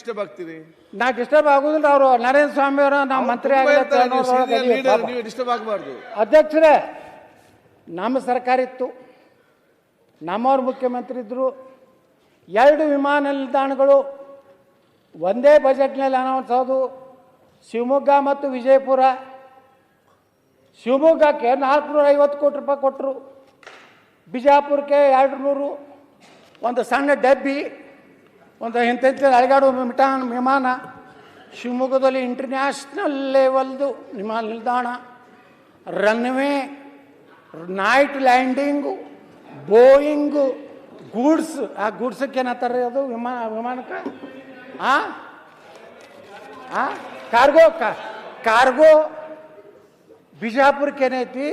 Disturb ಆಗ್ತೀರಿ? ನಾ disturb ಆಗುದಿಲ್ಲ. ಅವರು ನರೇಂದ್ರ ಸ್ವಾಮಿ ಅವರು ನಾವು ಮಂತ್ರಿ ನೀವು ಡಿಸ್ಟರ್ಬ್ ಆಗಬಾರ್ದು. ಅಧ್ಯಕ್ಷರೇ, ನಮ್ಮ ಸರ್ಕಾರ ಇತ್ತು, ನಮ್ಮವ್ರು ಮುಖ್ಯಮಂತ್ರಿ ಇದ್ರು. 2 ವಿಮಾನ ನಿಲ್ದಾಣಗಳು ಒಂದೇ ಬಜೆಟ್ನಲ್ಲಿ ಅನೌನ್ಸ್ ಆದವು. ಶಿವಮೊಗ್ಗ ಮತ್ತು ವಿಜಯಪುರ. ಶಿವಮೊಗ್ಗಕ್ಕೆ 450 ಕೋಟಿ ರೂಪಾಯಿ ಕೊಟ್ಟರು, ಬಿಜಾಪುರಕ್ಕೆ 200, ಒಂದು ಸಣ್ಣ ಡಬ್ಬಿ, ಒಂದು ಇಂಥ ಅಳಗಾಡು ವಿಮಾನ. ಶಿವಮೊಗ್ಗದಲ್ಲಿ ಇಂಟರ್ನ್ಯಾಷನಲ್ ಲೆವೆಲ್ದು ವಿಮಾನ ನಿಲ್ದಾಣ, ರನ್ವೇ, ನೈಟ್ ಲ್ಯಾಂಡಿಂಗು, ಬೋಯಿಂಗು, ಗೂಡ್ಸ್. ಆ ಗೂಡ್ಸಕ್ಕೆ ಏನಂತಾರೆ ಅದು ವಿಮಾನಕ್ಕೆ? ಕಾರ್ಗೋ. ಬಿಜಾಪುರಕ್ಕೆ ಏನೈತಿ,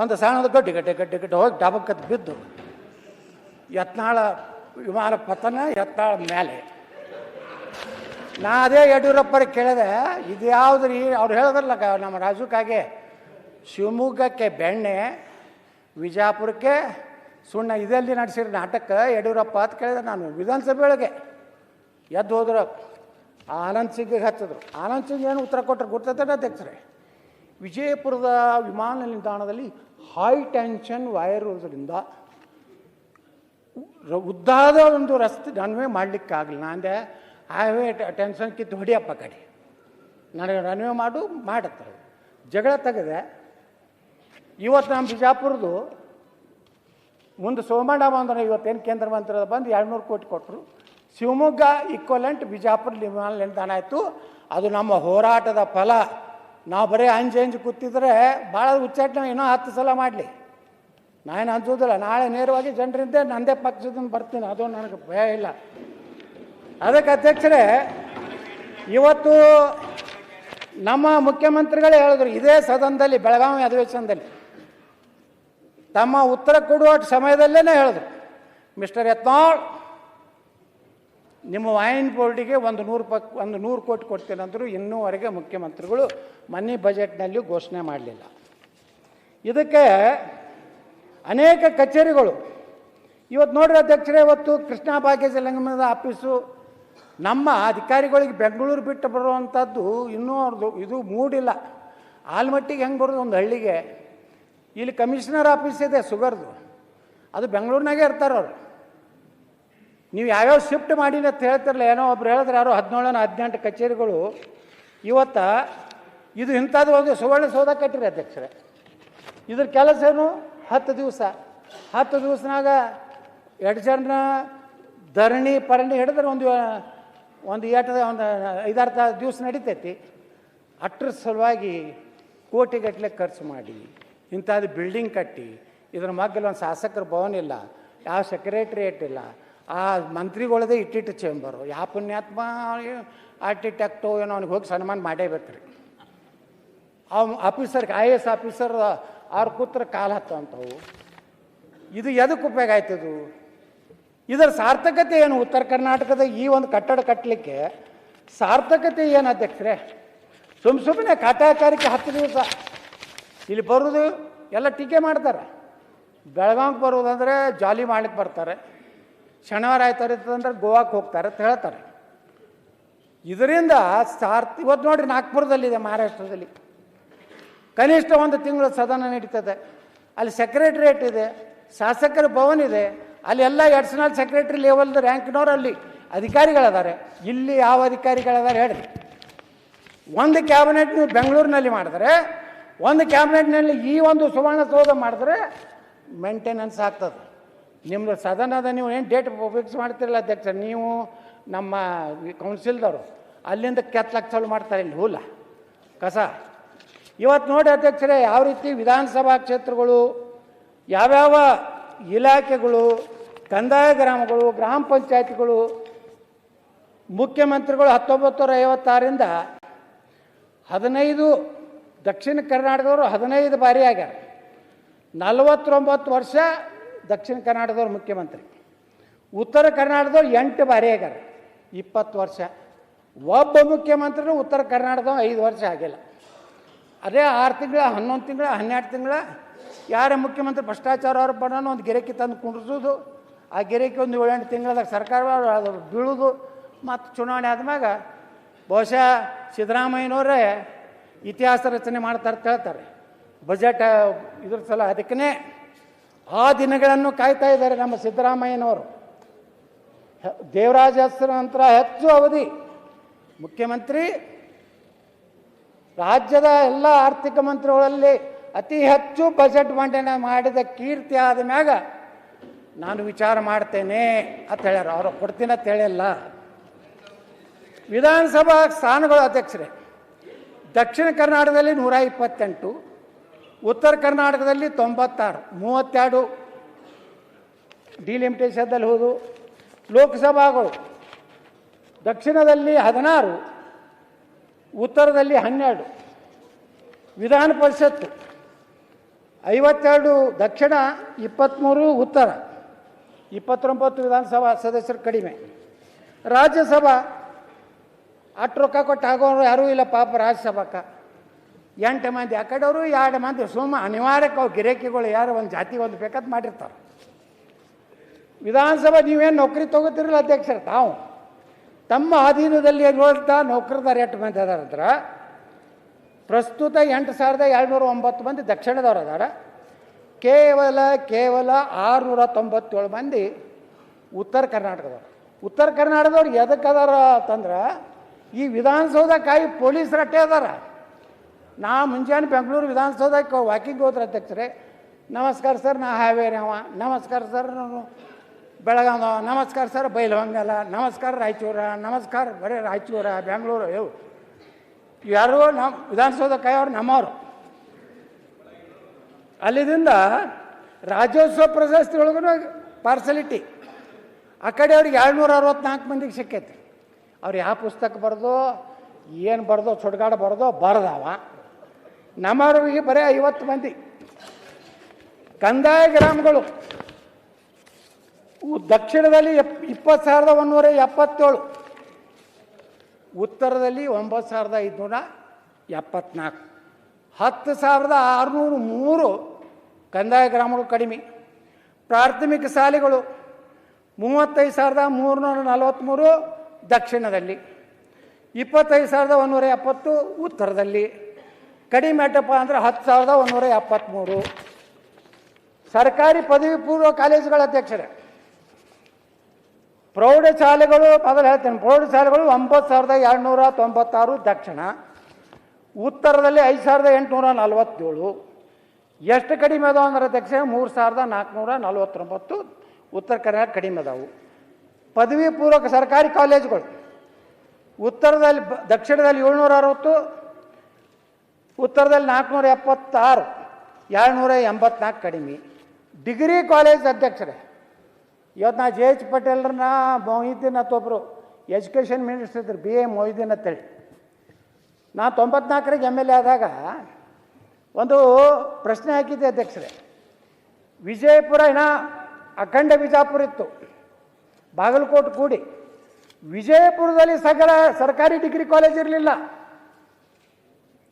ಒಂದು ಸಣ್ಣದು ಗಡ್ಡೆ ಹೋಗಿ ಡಬಕ್ಕತ್ತು ಬಿದ್ದು ಯತ್ನಾಳ ವಿಮಾನ ಪತನ, ಯತ್ನಾಳ ಮೇಲೆ. ನಾ ಅದೇ ಯಡಿಯೂರಪ್ಪರಿಗೆ ಕೇಳಿದೆ, ಇದು ಯಾವ್ದು ರೀ? ಅವ್ರು ಹೇಳಿದ್ರಲ್ಲ ನಮ್ಮ ರಾಜುಕಾಗೆ, ಶಿವಮೊಗ್ಗಕ್ಕೆ ಬೆಣ್ಣೆ, ವಿಜಾಪುರಕ್ಕೆ ಸುಣ್ಣ, ಇದೆಲ್ಲಿ ನಡೆಸಿರಿ ನಾಟಕ ಯಡಿಯೂರಪ್ಪ ಅಂತ ಕೇಳಿದೆ ನಾನು. ವಿಧಾನಸಭೆ ಒಳಗೆ ಎದ್ದು ಹೋದ್ರು, ಆನಂದ್ ಸಿಂಗ್ಗೆ ಹಚ್ಚಿದ್ರು. ಆನಂದ್ ಸಿಂಗ್ ಏನು ಉತ್ತರ ಕೊಟ್ಟರು ಗೊತ್ತೈತೆ ಅಧ್ಯಕ್ಷರೇ? ವಿಜಯಪುರದ ವಿಮಾನ ನಿಲ್ದಾಣದಲ್ಲಿ ಹೈ ಟೆನ್ಷನ್ ವೈರ್ ಇರೋದ್ರಿಂದ ಉದ್ದಾದ ಒಂದು ರಸ್ತೆ ರನ್ವೇ ಮಾಡಲಿಕ್ಕಾಗಲಿಲ್ಲ. ಅಂದೆ ಹೈವೇ ಟೆನ್ಷನ್ ಕಿತ್ತು ಹೊಡಿಯಪ್ಪ ಕಡೆ, ನನಗೆ ರನ್ವೇ ಮಾಡುತ್ತಾರೆ. ಜಗಳ ತೆಗೆದೆ. ಇವತ್ತು ನಮ್ಮ ಬಿಜಾಪುರದು ಮುಂದೆ ಸೋಮಣ್ಣ ಬಂದ್ರೆ, ಇವತ್ತೇನು ಕೇಂದ್ರ ಮಂತ್ರಿ ಬಂದು 200 ಕೋಟಿ ಕೊಟ್ಟರು. ಶಿವಮೊಗ್ಗ ಈಕ್ವಲೆಂಟ್ ಬಿಜಾಪುರ ವಿಮಾನ ನಿಲ್ದಾಣ ಆಯಿತು. ಅದು ನಮ್ಮ ಹೋರಾಟದ ಫಲ. ನಾವು ಬರೀ ಅಂಜು ಕೂತಿದ್ರೆ ಭಾಳ ಉಚ್ಚಾಟನೆ ಇನ್ನೂ 10 ಸಲ ಮಾಡಲಿ, ನಾನೇನು ಅನ್ಸೋದಿಲ್ಲ. ನಾಳೆ ನೇರವಾಗಿ ಜನರಿಂದ ನಂದೇ ಪಕ್ಷದಿಂದ ಬರ್ತೀನಿ, ಅದು ನನಗೆ ಭಯ ಇಲ್ಲ. ಅದಕ್ಕೆ ಅಧ್ಯಕ್ಷರೇ, ಇವತ್ತು ನಮ್ಮ ಮುಖ್ಯಮಂತ್ರಿಗಳೇ ಹೇಳಿದ್ರು ಇದೇ ಸದನದಲ್ಲಿ, ಬೆಳಗಾವಿ ಅಧಿವೇಶನದಲ್ಲಿ, ತಮ್ಮ ಉತ್ತರ ಕೊಡುವ ಸಮಯದಲ್ಲೇ ಹೇಳಿದ್ರು, ಮಿಸ್ಟರ್ ಯತ್ನಾಳ್, ನಿಮ್ಮ ವೈನ್ ಬೋರ್ಡಿಗೆ ಒಂದು 100 ಕೋಟಿ ಕೊಡ್ತೀನಂದ್ರು. ಇನ್ನೂವರೆಗೆ ಮುಖ್ಯಮಂತ್ರಿಗಳು ಮನಿ ಬಜೆಟ್ನಲ್ಲಿ ಘೋಷಣೆ ಮಾಡಲಿಲ್ಲ. ಇದಕ್ಕೆ ಅನೇಕ ಕಚೇರಿಗಳು ಇವತ್ತು ನೋಡ್ರಿ ಅಧ್ಯಕ್ಷರೇ, ಇವತ್ತು ಕೃಷ್ಣ ಭಾಗ್ಯ ಜಲಗಮನದ ಆಫೀಸು ನಮ್ಮ ಅಧಿಕಾರಿಗಳಿಗೆ ಬೆಂಗಳೂರು ಬಿಟ್ಟು ಬರುವಂಥದ್ದು ಇನ್ನೂ ಅವ್ರದ್ದು ಇದು ಮೂಡಿಲ್ಲ. ಆಲ್ಮಟ್ಟಿಗೆ ಹೆಂಗೆ ಬರೋದು ಒಂದು ಹಳ್ಳಿಗೆ? ಇಲ್ಲಿ ಕಮಿಷನರ್ ಆಫೀಸ್ ಇದೆ ಸುಗರ್ದು, ಅದು ಬೆಂಗಳೂರಿನಾಗೆ ಇರ್ತಾರೆ ಅವರು. ನೀವು ಯಾವ್ಯಾವ ಶಿಫ್ಟ್ ಮಾಡಿಲ್ಲ ಅಂತ ಹೇಳ್ತಿರಲ್ಲ, ಏನೋ ಒಬ್ರು ಹೇಳಿದ್ರೆ ಯಾರೋ 17-18 ಕಚೇರಿಗಳು ಇವತ್ತು ಇದು ಇಂಥದ್ದು ಒಂದು ಸುವರ್ಣಸೌಧ ಕಟ್ಟಿರಿ ಅಧ್ಯಕ್ಷರೇ. ಇದ್ರ ಕೆಲಸ ಏನು? 10 ದಿವಸ. 10 ದಿವಸನಾಗ 2 ಜನ ಧರಣಿ ಪರಣಿ ಹಿಡಿದ್ರೆ ಒಂದು 5-6 ದಿವಸ ನಡೀತೈತಿ. ಅಟ್ರ ಸಲುವಾಗಿ ಕೋಟಿಗಟ್ಟಲೆ ಖರ್ಚು ಮಾಡಿ ಇಂಥದ್ದು ಬಿಲ್ಡಿಂಗ್ ಕಟ್ಟಿ, ಇದ್ರ ಮಗ್ಗಲ್ಲಿ ಒಂದು ಶಾಸಕರ ಭವನ ಇಲ್ಲ, ಯಾವ ಸೆಕ್ರೆಟ್ರಿಯೇಟ್ ಇಲ್ಲ, ಆ ಮಂತ್ರಿಗಳದೇ ಇಟ್ಟಿಟ್ಟು ಚೇಂಬರು. ಯಾವ ಪುಣ್ಯಾತ್ಮ ಆರ್ಕಿಟೆಕ್ಟು ಏನೋ ಅವ್ನಿಗೆ ಹೋಗಿ ಸನ್ಮಾನ ಮಾಡೇಬೇಕ್ರಿ. ಆಫೀಸರ್ಗೆ IAS ಆಫೀಸರ್ ಅವ್ರ ಕೂತ್ರ ಕಾಲು ಹತ್ತಂಥವು. ಇದು ಎದಕ್ಕೆ ಉಪಯೋಗ ಆಯ್ತದು? ಇದರ ಸಾರ್ಥಕತೆ ಏನು? ಉತ್ತರ ಕರ್ನಾಟಕದ ಈ ಒಂದು ಕಟ್ಟಡ ಕಟ್ಟಲಿಕ್ಕೆ ಸಾರ್ಥಕತೆ ಏನು ಅಧ್ಯಕ್ಷರೇ? ಸುಮ್ಮನೆ ಕಾಟಾಚಾರಕ್ಕೆ 10 ದಿವಸ ಇಲ್ಲಿ ಬರೋದು ಎಲ್ಲ ಟೀಕೆ ಮಾಡ್ತಾರೆ. ಬೆಳಗಾವಿಗೆ ಬರೋದಂದರೆ ಜಾಲಿ ಮಾಡ್ಲಿಕ್ಕೆ ಬರ್ತಾರೆ, ಶನಿವಾರ ಆಯ್ತಾರಿತ್ತಂದ್ರೆ ಗೋವಾಕ್ಕೆ ಹೋಗ್ತಾರೆ ಅಂತ ಹೇಳ್ತಾರೆ. ಇದರಿಂದ ಇವತ್ತು ನೋಡಿರಿ, ನಾಗ್ಪುರದಲ್ಲಿದೆ, ಮಹಾರಾಷ್ಟ್ರದಲ್ಲಿ ಕನಿಷ್ಠ 1 ತಿಂಗಳು ಸದನ ನಡೀತದೆ. ಅಲ್ಲಿ ಸೆಕ್ರೆಟ್ರಿಯೇಟ್ ಇದೆ, ಶಾಸಕರ ಭವನ ಇದೆ, ಅಲ್ಲಿ ಎಲ್ಲ ಅಡಿಷನಲ್ ಸೆಕ್ರೆಟರಿ ಲೆವೆಲ್ದ ರ್ಯಾಂಕ್ನವ್ರು ಅಲ್ಲಿ ಅಧಿಕಾರಿಗಳಿದ್ದಾರೆ. ಇಲ್ಲಿ ಯಾವ ಅಧಿಕಾರಿಗಳಿದ್ದಾರೆ ಹೇಳಿ? ಒಂದು ಕ್ಯಾಬಿನೆಟ್ ನೀವು ಬೆಂಗಳೂರಿನಲ್ಲಿ ಮಾಡಿದ್ರೆ, ಒಂದು ಕ್ಯಾಬಿನೆಟ್ನಲ್ಲಿ ಈ ಒಂದು ಸುವರ್ಣಸೌಧ ಮಾಡಿದ್ರೆ ಮೇಂಟೆನೆನ್ಸ್ ಆಗ್ತದೆ. ನಿಮ್ಮದು ಸದನದ ನೀವು ಏನು ಡೇಟ್ ಫಿಕ್ಸ್ ಮಾಡ್ತಿರಲ್ಲ ಅಧ್ಯಕ್ಷ, ನೀವು ನಮ್ಮ ಕೌನ್ಸಿಲ್ದವರು ಅಲ್ಲಿಂದ ಕೆತ್ತಲಕ್ಕೆ ಚಾಲು ಮಾಡ್ತಾರೆ ಇಲ್ಲಿ ಹೂಲ ಕಸ. ಇವತ್ತು ನೋಡಿ ಅಧ್ಯಕ್ಷರೇ, ಯಾವ ರೀತಿ ವಿಧಾನಸಭಾ ಕ್ಷೇತ್ರಗಳು, ಯಾವ್ಯಾವ ಇಲಾಖೆಗಳು, ಕಂದಾಯ ಗ್ರಾಮಗಳು, ಗ್ರಾಮ ಪಂಚಾಯತ್ಗಳು, ಮುಖ್ಯಮಂತ್ರಿಗಳು 1956ರಿಂದ 15 ದಕ್ಷಿಣ ಕರ್ನಾಟಕದವರು 15 ಬಾರಿ ಆಗ್ಯಾರ. 49 ವರ್ಷ ದಕ್ಷಿಣ ಕರ್ನಾಟಕದವ್ರು ಮುಖ್ಯಮಂತ್ರಿ. ಉತ್ತರ ಕರ್ನಾಟಕದವ್ರು 8 ಬಾರಿ ಆಗ್ಯಾರ, 20 ವರ್ಷ. ಒಬ್ಬ ಮುಖ್ಯಮಂತ್ರಿನೂ ಉತ್ತರ ಕರ್ನಾಟಕದವ್ರು 5 ವರ್ಷ ಆಗಿಲ್ಲ. ಅದೇ 6 ತಿಂಗಳ, 11 ತಿಂಗಳ, 12 ತಿಂಗಳ ಯಾರ ಮುಖ್ಯಮಂತ್ರಿ ಭ್ರಷ್ಟಾಚಾರ ಅವ್ರ ಬಣ್ಣನ ಒಂದು ಗಿರಕಿ ತಂದು ಕುಂಡ್ರಿಸೋದು, ಆ ಗಿರಕಿ ಒಂದು 7-8 ತಿಂಗಳದಾಗ ಸರ್ಕಾರ ಅದು ಬೀಳೋದು, ಮತ್ತು ಚುನಾವಣೆ ಆದ್ಮ್ಯಾಗ ಬಹುಶಃ ಸಿದ್ದರಾಮಯ್ಯನವರೇ ಇತಿಹಾಸ ರಚನೆ ಮಾಡ್ತಾರೆ ಅಂತ ಹೇಳ್ತಾರೆ ಬಜೆಟ್ ಇದ್ರ ಸಲ. ಅದಕ್ಕೇ ಆ ದಿನಗಳನ್ನು ಕಾಯ್ತಾ ಇದ್ದಾರೆ ನಮ್ಮ ಸಿದ್ದರಾಮಯ್ಯನವರು. ದೇವರಾಜ ಹೆಸರು ನಂತರ ಹೆಚ್ಚು ಅವಧಿ ಮುಖ್ಯಮಂತ್ರಿ, ರಾಜ್ಯದ ಎಲ್ಲ ಆರ್ಥಿಕ ಮಂತ್ರಿಗಳಲ್ಲಿ ಅತಿ ಹೆಚ್ಚು ಬಜೆಟ್ ಮಂಡನೆ ಮಾಡಿದ ಕೀರ್ತಿ ಆದ ಮ್ಯಾಗ ನಾನು ವಿಚಾರ ಮಾಡ್ತೇನೆ ಅಂತ ಹೇಳ್ಯಾರ. ಅವರು ಕೊಡ್ತೀನಿ ಅಂತ ಹೇಳಿಲ್ಲ. ವಿಧಾನಸಭಾ ಸ್ಥಾನಗಳು ಅಧ್ಯಕ್ಷರೇ, ದಕ್ಷಿಣ ಕರ್ನಾಟಕದಲ್ಲಿ 128, ಉತ್ತರ ಕರ್ನಾಟಕದಲ್ಲಿ 96, 32 ಡಿಲಿಮಿಟೇಷನ್ದಲ್ಲಿ ಹೋದು. ಲೋಕಸಭಾಗಳು ದಕ್ಷಿಣದಲ್ಲಿ 16, ಉತ್ತರದಲ್ಲಿ 12. ವಿಧಾನ ಪರಿಷತ್ತು 52 ದಕ್ಷಿಣ, 23 ಉತ್ತರ, 29 ವಿಧಾನಸಭಾ ಸದಸ್ಯರು ಕಡಿಮೆ. ರಾಜ್ಯಸಭಾ ಅಷ್ಟು ರೊಕ್ಕ ಕೊಟ್ಟು ಆಗೋರು ಯಾರೂ ಇಲ್ಲ ಪಾಪ. ರಾಜ್ಯಸಭಾಕ್ಕೆ 8 ಮಂದಿ, ಆ ಕಡೆಯವರು 2 ಮಂದಿ. ಸುಮ್ಮ ಅನಿವಾರ್ಯಕ್ಕೆ ಅವು ಗಿರಾಕಿಗಳು ಯಾರು ಒಂದು ಜಾತಿಗೆ ಒಂದು ಬೇಕಾದ್ ಮಾಡಿರ್ತಾರೆ. ವಿಧಾನಸಭಾ ನೀವೇನು ನೌಕರಿ ತೊಗೋತಿರಲ್ಲ ಅಧ್ಯಕ್ಷರು, ತಾವು ತಮ್ಮ ಅಧೀನದಲ್ಲಿ ನೋಡ್ತಾ ನೌಕರದಾರ 8 ಮಂದಿ ಅದಾರಂದ್ರೆ ಪ್ರಸ್ತುತ 8,209 ಮಂದಿ ದಕ್ಷಿಣದವ್ರು ಅದಾರ. ಕೇವಲ 697 ಮಂದಿ ಉತ್ತರ ಕರ್ನಾಟಕದವ್ರು. ಉತ್ತರ ಕರ್ನಾಟಕದವ್ರು ಎದಕ್ಕೆ ಅದಾರ ಅಂತಂದ್ರೆ ಈ ವಿಧಾನಸೌಧಕ್ಕಾಗಿ ಪೊಲೀಸರು ಅಟ್ಟೆ ಅದಾರ. ನಾ ಮುಂಜಾನೆ ಬೆಂಗಳೂರು ವಿಧಾನಸೌಧಕ್ಕೆ ವಾಕಿಂಗ್ ಹೋದ್ರೆ ಅಧ್ಯಕ್ಷರೇ, ನಮಸ್ಕಾರ ಸರ್ ನಾ ಹಾವೇರಿ ಅವ, ನಮಸ್ಕಾರ ಸರ್ ನಾನು ಬೆಳಗಾವ, ನಮಸ್ಕಾರ ಸರ್ ಬೈಲಹೊಂಗಲ, ನಮಸ್ಕಾರ ರಾಯಚೂರ, ನಮಸ್ಕಾರ ಬರೀ ರಾಯಚೂರ ಬೆಂಗಳೂರು. ಇವು ಯಾರು ನಮ್ಮ ವಿಧಾನಸೌಧಕ್ಕಾಯವ್ರು ನಮ್ಮವರು. ಅಲ್ಲಿದಿಂದ ರಾಜ್ಯೋತ್ಸವ ಪ್ರಶಸ್ತಿ ಒಳಗೂ ಪಾರ್ಸಲಿಟಿ ಆ ಕಡೆ ಅವ್ರಿಗೆ 264 ಮಂದಿಗೆ ಸಿಕ್ಕೈತಿ. ಅವ್ರು ಯಾವ ಪುಸ್ತಕ ಬರೆದೋ ಏನು ಬರೆದೋ ಸುಡ್ಗಾಡು ಬರೆದೋ ಬರೆದವ. ನಮ್ಮವ್ರಿಗೆ ಬರೀ 50 ಮಂದಿ. ಕಂದಾಯ ಗ್ರಾಮಗಳು ದಕ್ಷಿಣದಲ್ಲಿ 20,177, ಉತ್ತರದಲ್ಲಿ 9,574, 10,603 ಕಂದಾಯ ಗ್ರಾಮಗಳು ಕಡಿಮೆ. ಪ್ರಾಥಮಿಕ ಶಾಲೆಗಳು 35,343 ದಕ್ಷಿಣದಲ್ಲಿ, 25,170 ಉತ್ತರದಲ್ಲಿ. ಕಡಿಮೆ ಅಡ್ಡಪ್ಪ ಅಂದರೆ 10,173. ಸರ್ಕಾರಿ ಪದವಿ ಪೂರ್ವ ಕಾಲೇಜುಗಳ ಅಧ್ಯಕ್ಷರೇ, ಪ್ರೌಢಶಾಲೆಗಳು ಮೊದಲು ಹೇಳ್ತೇನೆ, ಪ್ರೌಢಶಾಲೆಗಳು 9,296 ದಕ್ಷಿಣ, ಉತ್ತರದಲ್ಲಿ 5,847. ಎಷ್ಟು ಕಡಿಮೆ ಅದಾವ ಅಂದ್ರೆ ಅಧ್ಯಕ್ಷ 3,449 ಉತ್ತರ ಕರ್ನಾಟಕ ಕಡಿಮೆ ಅದಾವು. ಪದವಿ ಪೂರ್ವಕ ಸರ್ಕಾರಿ ಕಾಲೇಜುಗಳು ಉತ್ತರದಲ್ಲಿ ದಕ್ಷಿಣದಲ್ಲಿ 760, ಉತ್ತರದಲ್ಲಿ 476, 284 ಕಡಿಮೆ. ಡಿಗ್ರಿ ಕಾಲೇಜ್ ಅಧ್ಯಕ್ಷರೇ, ಇವತ್ತು ನಾ JH ಪಟೇಲ್ರನ್ನ ಮೊಹಿದ್ದೀನ್ ಒಬ್ಬರು ಎಜುಕೇಷನ್ ಮಿನಿಸ್ಟರ್ ಇದ್ರು, BA ಮೊಹಿದ್ದೀನ್ ಅಂತೇಳಿ. ನಾ 94ರಿಗೆ MLA ಆದಾಗ ಒಂದು ಪ್ರಶ್ನೆ ಹಾಕಿದ್ದೆ ಅಧ್ಯಕ್ಷರೇ. ವಿಜಯಪುರ ಅಖಂಡ ಬಿಜಾಪುರ ಇತ್ತು, ಬಾಗಲಕೋಟೆ ಕೂಡಿ. ವಿಜಯಪುರದಲ್ಲಿ ಸಕಲ ಸರ್ಕಾರಿ ಡಿಗ್ರಿ ಕಾಲೇಜ್ ಇರಲಿಲ್ಲ.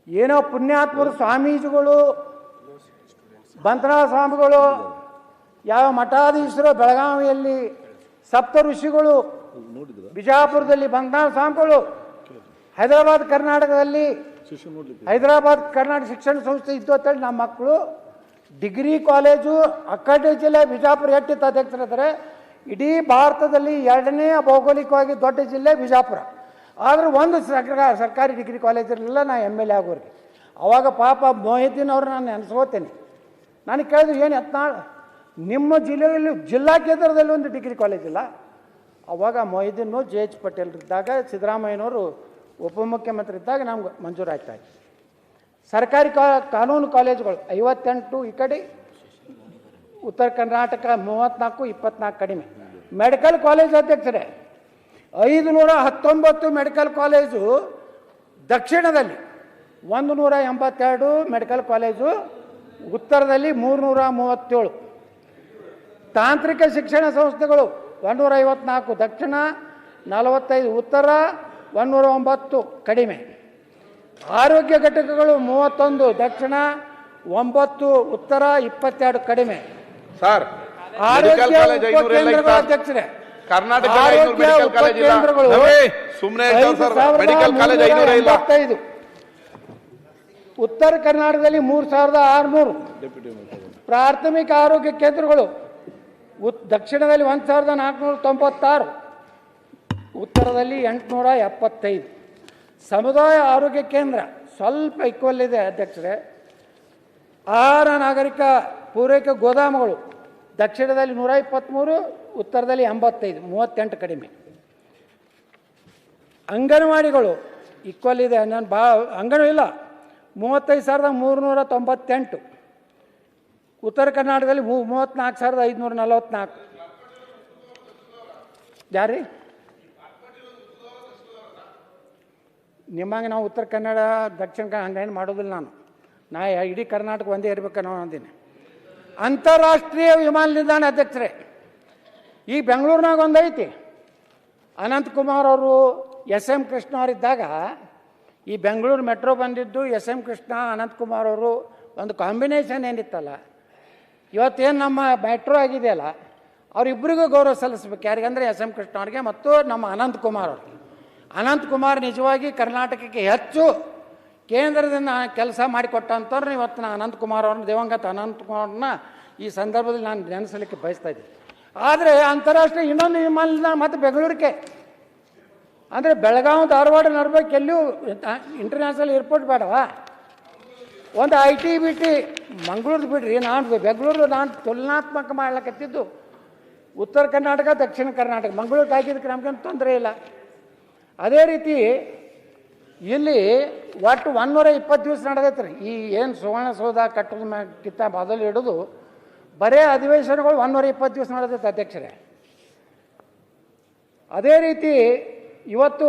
ಏನೋ ಪುಣ್ಯಾತ್ಮರು ಸ್ವಾಮೀಜಿಗಳು, ಬಂತನಾಳ ಸ್ವಾಮಿಗಳು, ಯಾವ ಮಠಾಧೀಶರು, ಬೆಳಗಾವಿಯಲ್ಲಿ ಸಪ್ತ ಋಷಿಗಳು, ಬಿಜಾಪುರದಲ್ಲಿ ಬಂತನಾಳ ಸ್ವಾಮಿಗಳು, ಹೈದರಾಬಾದ್ ಕರ್ನಾಟಕದಲ್ಲಿ ಹೈದರಾಬಾದ್ ಕರ್ನಾಟಕ ಶಿಕ್ಷಣ ಸಂಸ್ಥೆ ಇದ್ದು ಅಂತೇಳಿ ನಮ್ಮ ಮಕ್ಕಳು ಡಿಗ್ರಿ ಕಾಲೇಜು ಅಕ್ಕಡೆ ಜಿಲ್ಲೆ ಬಿಜಾಪುರ ಎಷ್ಟಿತ್ತು ಅಧ್ಯಕ್ಷರಾದರೆ ಇಡೀ ಭಾರತದಲ್ಲಿ 2ನೇ ಭೌಗೋಳಿಕವಾಗಿ ದೊಡ್ಡ ಜಿಲ್ಲೆ ಬಿಜಾಪುರ. ಆದರೆ ಒಂದು ಸರ್ಕಾರಿ ಡಿಗ್ರಿ ಕಾಲೇಜ್ ಇರಲಿಲ್ಲ ನಾ MLA ಆಗೋರಿಗೆ. ಅವಾಗ ಪಾಪ ಮೊಹಿದ್ದೀನ್ ಅವರು ನಾನು ನೆನೆಸ್ಕೋತೇನೆ. ನನಗೆ ಕೇಳಿದ್ರು, ಏನು ಯತ್ನಾಳ್ ನಿಮ್ಮ ಜಿಲ್ಲೆಯಲ್ಲಿ ಜಿಲ್ಲಾ ಕೇಂದ್ರದಲ್ಲಿ ಒಂದು ಡಿಗ್ರಿ ಕಾಲೇಜ್ ಇಲ್ಲ? ಅವಾಗ ಮೊಹಿದ್ದೀನ್ JH ಪಟೇಲ್ ಇದ್ದಾಗ, ಸಿದ್ದರಾಮಯ್ಯನವರು ಉಪಮುಖ್ಯಮಂತ್ರಿ ಇದ್ದಾಗ ನಮ್ಗೆ ಮಂಜೂರಾಯ್ತಾಯಿತು. ಸರ್ಕಾರಿ ಕಾನೂನು ಕಾಲೇಜುಗಳು 58 ಈ ಕಡೆ, ಉತ್ತರ ಕರ್ನಾಟಕ 34, 24 ಕಡಿಮೆ. ಮೆಡಿಕಲ್ ಕಾಲೇಜ್ ಅಧ್ಯಕ್ಷರೇ 519 ಮೆಡಿಕಲ್ ಕಾಲೇಜು ದಕ್ಷಿಣದಲ್ಲಿ, 182 ಮೆಡಿಕಲ್ ಕಾಲೇಜು ಉತ್ತರದಲ್ಲಿ, 337. ತಾಂತ್ರಿಕ ಶಿಕ್ಷಣ ಸಂಸ್ಥೆಗಳು 154 ದಕ್ಷಿಣ, 45 ಉತ್ತರ, 109 ಕಡಿಮೆ. ಆರೋಗ್ಯ ಘಟಕಗಳು 31 ದಕ್ಷಿಣ, 9 ಉತ್ತರ, 22 ಕಡಿಮೆ. ಸರ್ ಆರೋಗ್ಯ ಉಪಕೇಂದ್ರಗಳ ಅಧ್ಯಕ್ಷರೇ ಕರ್ನಾಟಕ ಆರೋಗ್ಯ ಮೆಡಿಕಲ್ ಕಾಲೇಜ್ ಇಲ್ಲ. ಉಪಕೇಂದ್ರಗಳು ಸುಮ್ಮನೆ ಮೆಡಿಕಲ್ ಕಾಲೇಜ್ 500 ಇಲ್ಲ. 5,385. ಉತ್ತರ ಕರ್ನಾಟಕದಲ್ಲಿ 3,600. ಪ್ರಾಥಮಿಕ ಆರೋಗ್ಯ ಕೇಂದ್ರಗಳು ದಕ್ಷಿಣದಲ್ಲಿ 1,496, ಉತ್ತರದಲ್ಲಿ 875. ಸಮುದಾಯ ಆರೋಗ್ಯ ಕೇಂದ್ರ ಸ್ವಲ್ಪ ಈಕ್ವಲ್ ಇದೆ ಅಧ್ಯಕ್ಷರೇ. ಆಹಾರ ನಾಗರಿಕ ಪೂರೈಕೆ ಗೋದಾಮುಗಳು ದಕ್ಷಿಣದಲ್ಲಿ 123, ಉತ್ತರದಲ್ಲಿ 85, 38 ಕಡಿಮೆ. ಅಂಗನವಾಡಿಗಳು ಈಕ್ವಲ್ ಇದೆ, ನಾನು ಅಂಗನವಾಡಿ ಇಲ್ಲ, 35,398. ಉತ್ತರ ಕರ್ನಾಟಕದಲ್ಲಿ 34,544. ಯಾರೀ ನಿಮ್ಮಂಗೆ ನಾವು ಉತ್ತರ ಕನ್ನಡ ದಕ್ಷಿಣ ಕನ್ನಡ ಹಂಗೇನು ಮಾಡೋದಿಲ್ಲ. ನಾ ಇಡೀ ಕರ್ನಾಟಕ ಒಂದೇ ಇರ್ಬೇಕನ್ನೋ ಅಂತೀನಿ. ಅಂತಾರಾಷ್ಟ್ರೀಯ ವಿಮಾನ ನಿಲ್ದಾಣ ಅಧ್ಯಕ್ಷರೇ, ಈ ಬೆಂಗಳೂರಿನಾಗ ಒಂದೈತಿ. ಅನಂತಕುಮಾರ್ ಅವರು SM ಕೃಷ್ಣ ಅವರಿದ್ದಾಗ ಈ ಬೆಂಗಳೂರು ಮೆಟ್ರೋ ಬಂದಿದ್ದು SM ಕೃಷ್ಣ ಅನಂತಕುಮಾರ್ ಅವರು ಒಂದು ಕಾಂಬಿನೇಷನ್ ಏನಿತ್ತಲ್ಲ, ಇವತ್ತೇನು ನಮ್ಮ ಮೆಟ್ರೋ ಆಗಿದೆಯಲ್ಲ, ಅವರಿಬ್ಬರಿಗೂ ಗೌರವ ಸಲ್ಲಿಸ್ಬೇಕು. ಯಾರಿಗಂದರೆ SM ಕೃಷ್ಣ ಅವರಿಗೆ ಮತ್ತು ನಮ್ಮ ಅನಂತಕುಮಾರ್ ಅವ್ರಿಗೆ. ಅನಂತಕುಮಾರ್ ನಿಜವಾಗಿ ಕರ್ನಾಟಕಕ್ಕೆ ಹೆಚ್ಚು ಕೇಂದ್ರದಿಂದ ಕೆಲಸ ಮಾಡಿಕೊಟ್ಟಂಥವ್ರು ಇವತ್ತು ನಾನು ಅನಂತಕುಮಾರ್ ಅವ್ರನ್ನ, ದಿವಂಗತ ಅನಂತಕುಮಾರ್ನ ಈ ಸಂದರ್ಭದಲ್ಲಿ ನಾನು ನೆನೆಸಲಿಕ್ಕೆ ಬಯಸ್ತಾ ಇದ್ದೀನಿ. ಆದರೆ ಅಂತಾರಾಷ್ಟ್ರೀಯ ಇನ್ನೊಂದು ವಿಮಾನ ನಿಲ್ದಾಣ ಮತ್ತು ಬೆಂಗಳೂರಿಗೆ, ಅಂದರೆ ಬೆಳಗಾವಿ ಧಾರವಾಡ ನಡ್ಬೇಕು, ಎಲ್ಲಿಯೂ ಇಂಟರ್ನ್ಯಾಷನಲ್ ಏರ್ಪೋರ್ಟ್ ಬೇಡವಾ? ಒಂದು ITBT ಮಂಗಳೂರು ಬಿಡ್ರಿ, ನಾನು ಬೆಂಗಳೂರು ನಾನು ತುಲನಾತ್ಮಕ ಮಾಡ್ಲಿಕ್ಕತ್ತಿದ್ದು ಉತ್ತರ ಕರ್ನಾಟಕ ದಕ್ಷಿಣ ಕರ್ನಾಟಕ. ಮಂಗಳೂರಿಗೆ ಹಾಕಿದ್ದಕ್ಕೆ ನಮಗೇನು ತೊಂದರೆ ಇಲ್ಲ. ಅದೇ ರೀತಿ ಇಲ್ಲಿ ಒಟ್ಟು 120 ದಿವಸ ನಡೆದೈತೆ ರೀ. ಈ ಏನು ಸುವರ್ಣಸೌಧ ಕಟ್ಟೋದು ಕಿತ್ತ ಮೊದಲು ಹಿಡಿದು ಬರೇ ಅಧಿವೇಶನಗಳು 120 ದಿವಸ ನಡೆದೈತೆ ಅಧ್ಯಕ್ಷರೇ. ಅದೇ ರೀತಿ ಇವತ್ತು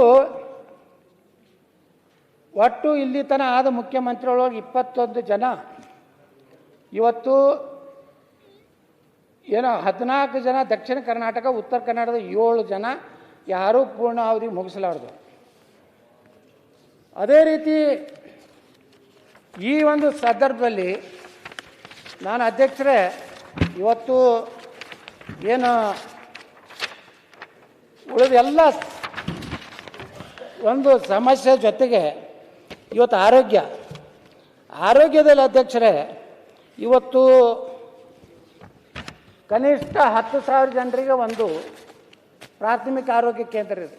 ಒಟ್ಟು ಇಲ್ಲಿ ತನಕ ಆದ ಮುಖ್ಯಮಂತ್ರಿಗಳೊಳಗೆ 21 ಜನ, ಇವತ್ತು ಏನೋ 14 ಜನ ದಕ್ಷಿಣ ಕರ್ನಾಟಕ, ಉತ್ತರ ಕನ್ನಡದ 7 ಜನ ಯಾರೂ ಪೂರ್ಣ ಅವಧಿ ಮುಗಿಸಲಾರ್ದು. ಅದೇ ರೀತಿ ಈ ಒಂದು ಸಂದರ್ಭದಲ್ಲಿ ನಾನು ಅಧ್ಯಕ್ಷರೇ ಇವತ್ತು ಏನು ಉಳಿದ ಎಲ್ಲ ಒಂದು ಸಮಸ್ಯೆ ಜೊತೆಗೆ ಇವತ್ತು ಆರೋಗ್ಯದಲ್ಲಿ ಅಧ್ಯಕ್ಷರೇ ಇವತ್ತು ಕನಿಷ್ಠ 10,000 ಜನರಿಗೆ ಒಂದು ಪ್ರಾಥಮಿಕ ಆರೋಗ್ಯ ಕೇಂದ್ರ ಇದೆ,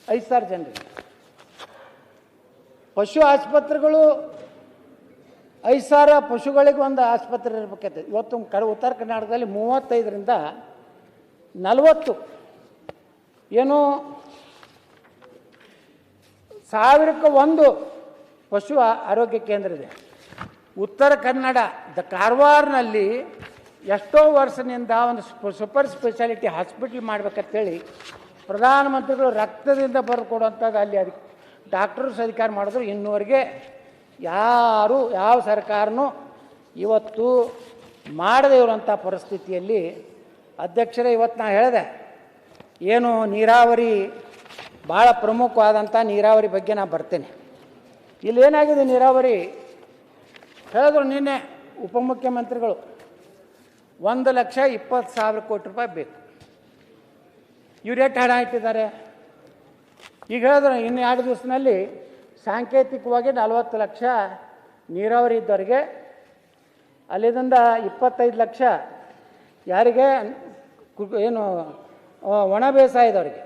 5,000 ಜನರಿಗೆ. ಪಶು ಆಸ್ಪತ್ರೆಗಳು 5,000 ಪಶುಗಳಿಗೆ ಒಂದು ಆಸ್ಪತ್ರೆ ಇರಬೇಕಾಗ್ತದೆ. ಇವತ್ತು ಉತ್ತರ ಕರ್ನಾಟಕದಲ್ಲಿ 35ರಿಂದ 40 ಏನು 1,000ಕ್ಕೆ ಪಶು ಆರೋಗ್ಯ ಕೇಂದ್ರ ಇದೆ. ಉತ್ತರ ಕನ್ನಡ ಕಾರವಾರನಲ್ಲಿ ಎಷ್ಟೋ ವರ್ಷದಿಂದ ಒಂದು ಸೂಪರ್ ಸ್ಪೆಷಾಲಿಟಿ ಹಾಸ್ಪಿಟ್ಲ್ ಮಾಡ್ಬೇಕಂತೇಳಿ ಪ್ರಧಾನಮಂತ್ರಿಗಳು ರಕ್ತದಿಂದ ಬರ್ಕೊಡುವಂಥದ್ದು ಅಲ್ಲಿ ಅದಕ್ಕೆ ಡಾಕ್ಟರ್ಸ್ ಅಧಿಕಾರ ಮಾಡಿದ್ರು. ಇನ್ನೂವರೆಗೆ ಯಾವ ಸರ್ಕಾರನೂ ಇವತ್ತು ಮಾಡದೇ ಇರುವಂಥ ಪರಿಸ್ಥಿತಿಯಲ್ಲಿ ಅಧ್ಯಕ್ಷರೇ ಇವತ್ತು ನಾನು ಹೇಳಿದೆ, ಏನು ನೀರಾವರಿ ಭಾಳ ಪ್ರಮುಖವಾದಂಥ ನೀರಾವರಿ ಬಗ್ಗೆ ನಾನು ಬರ್ತೇನೆ. ಇಲ್ಲೇನಾಗಿದೆ ನೀರಾವರಿ ಹೇಳಿದ್ರು ನಿನ್ನೆ ಉಪಮುಖ್ಯಮಂತ್ರಿಗಳು 1,20,000 ಕೋಟಿ ರೂಪಾಯಿ ಬೇಕು. ಇವ್ರು ಎಷ್ಟು ಹಣ ಇಟ್ಟಿದ್ದಾರೆ ಈಗ ಹೇಳಿದ್ರು. ಇನ್ನು 2 ದಿವಸದಲ್ಲಿ ಸಾಂಕೇತಿಕವಾಗಿ 40 ಲಕ್ಷ ನೀರಾವರಿ ಇದ್ದವರಿಗೆ, ಅಲ್ಲಿಂದ 25 ಲಕ್ಷ ಯಾರಿಗೆ ಏನು ಒಣ ಬೇಸಾಯದವರಿಗೆ.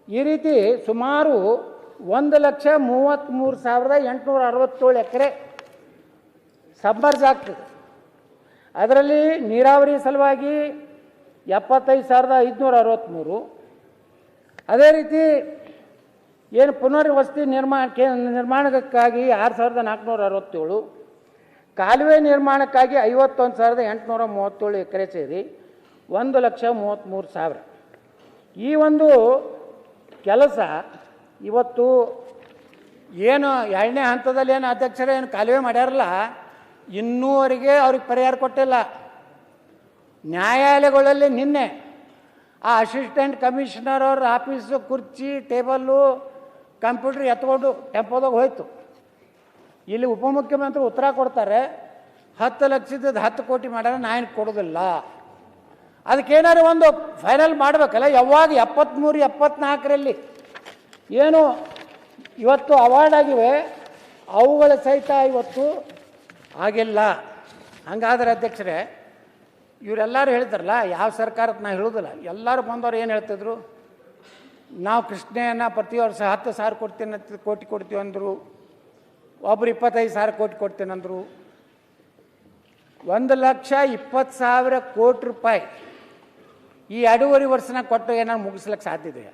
ಈ ರೀತಿ ಸುಮಾರು 1,33,867 ಎಕರೆ ಸಬ್ಮರ್ಜ್ ಆಗ್ತದೆ. ಅದರಲ್ಲಿ ನೀರಾವರಿ ಸಲುವಾಗಿ 75,563. ಅದೇ ರೀತಿ ಏನು ಪುನರ್ವಸತಿ ನಿರ್ಮಾಣಕ್ಕಾಗಿ 6,467, ಕಾಲುವೆ ನಿರ್ಮಾಣಕ್ಕಾಗಿ 51,837 ಎಕರೆ ಸೇರಿ 1,33,000. ಈ ಒಂದು ಕೆಲಸ ಇವತ್ತು ಏನು 2ನೇ ಹಂತದಲ್ಲಿ ಏನು ಅಧ್ಯಕ್ಷರೇ ಏನು ಕಾಲುವೆ ಮಾಡ್ಯಾರಲ್ಲ, ಇನ್ನೂವರೆಗೆ ಅವ್ರಿಗೆ ಪರಿಹಾರ ಕೊಟ್ಟಿಲ್ಲ. ನ್ಯಾಯಾಲಯಗಳಲ್ಲಿ ನಿನ್ನೆ ಆ ಅಸಿಸ್ಟೆಂಟ್ ಕಮಿಷನರ್ ಅವ್ರ ಆಫೀಸು ಕುರ್ಚಿ ಟೇಬಲ್ಲು ಕಂಪ್ಯೂಟ್ರ್ ಎತ್ಕೊಂಡು ಟೆಂಪೋದಾಗ ಹೋಯ್ತು. ಇಲ್ಲಿ ಉಪಮುಖ್ಯಮಂತ್ರಿ ಉತ್ತರ ಕೊಡ್ತಾರೆ, 10 ಲಕ್ಷದ 10 ಕೋಟಿ ಮಾಡ್ಯಾರ, ನಾನು ಕೊಡೋದಿಲ್ಲ. ಅದಕ್ಕೇನಾದ್ರು ಒಂದು ಫೈನಲ್ ಮಾಡಬೇಕಲ್ಲ. ಯಾವಾಗ 73 74ರಲ್ಲಿ ಏನು ಇವತ್ತು ಅವಾರ್ಡ್ ಆಗಿವೆ ಅವುಗಳ ಸಹಿತ ಇವತ್ತು ಆಗಿಲ್ಲ. ಹಂಗಾದ್ರೆ ಅಧ್ಯಕ್ಷರೇ, ಇವರೆಲ್ಲರೂ ಹೇಳ್ತಾರಲ್ಲ, ಯಾವ ಸರ್ಕಾರಕ್ಕೆ ನಾ ಹೇಳೋದಿಲ್ಲ, ಎಲ್ಲರೂ ಬಂದವರು ಏನು ಹೇಳ್ತಿದ್ರು, ನಾವು ಕೃಷ್ಣೆಯನ್ನು ಪ್ರತಿ ವರ್ಷ 10,000 ಕೋಟಿ ಕೊಡ್ತೀವಿ ಅಂದರು, ಒಬ್ಬರು 25,000 ಕೋಟಿ ಕೊಡ್ತೀನಿ ಅಂದರು. 1,20,000 ಕೋಟಿ ರೂಪಾಯಿ ಈ 2.5 ವರ್ಷನಾಗ ಕೊಟ್ಟು ಏನಾದ್ರು ಮುಗಿಸ್ಲಿಕ್ಕೆ ಸಾಧ್ಯ ಇದೆಯಾ?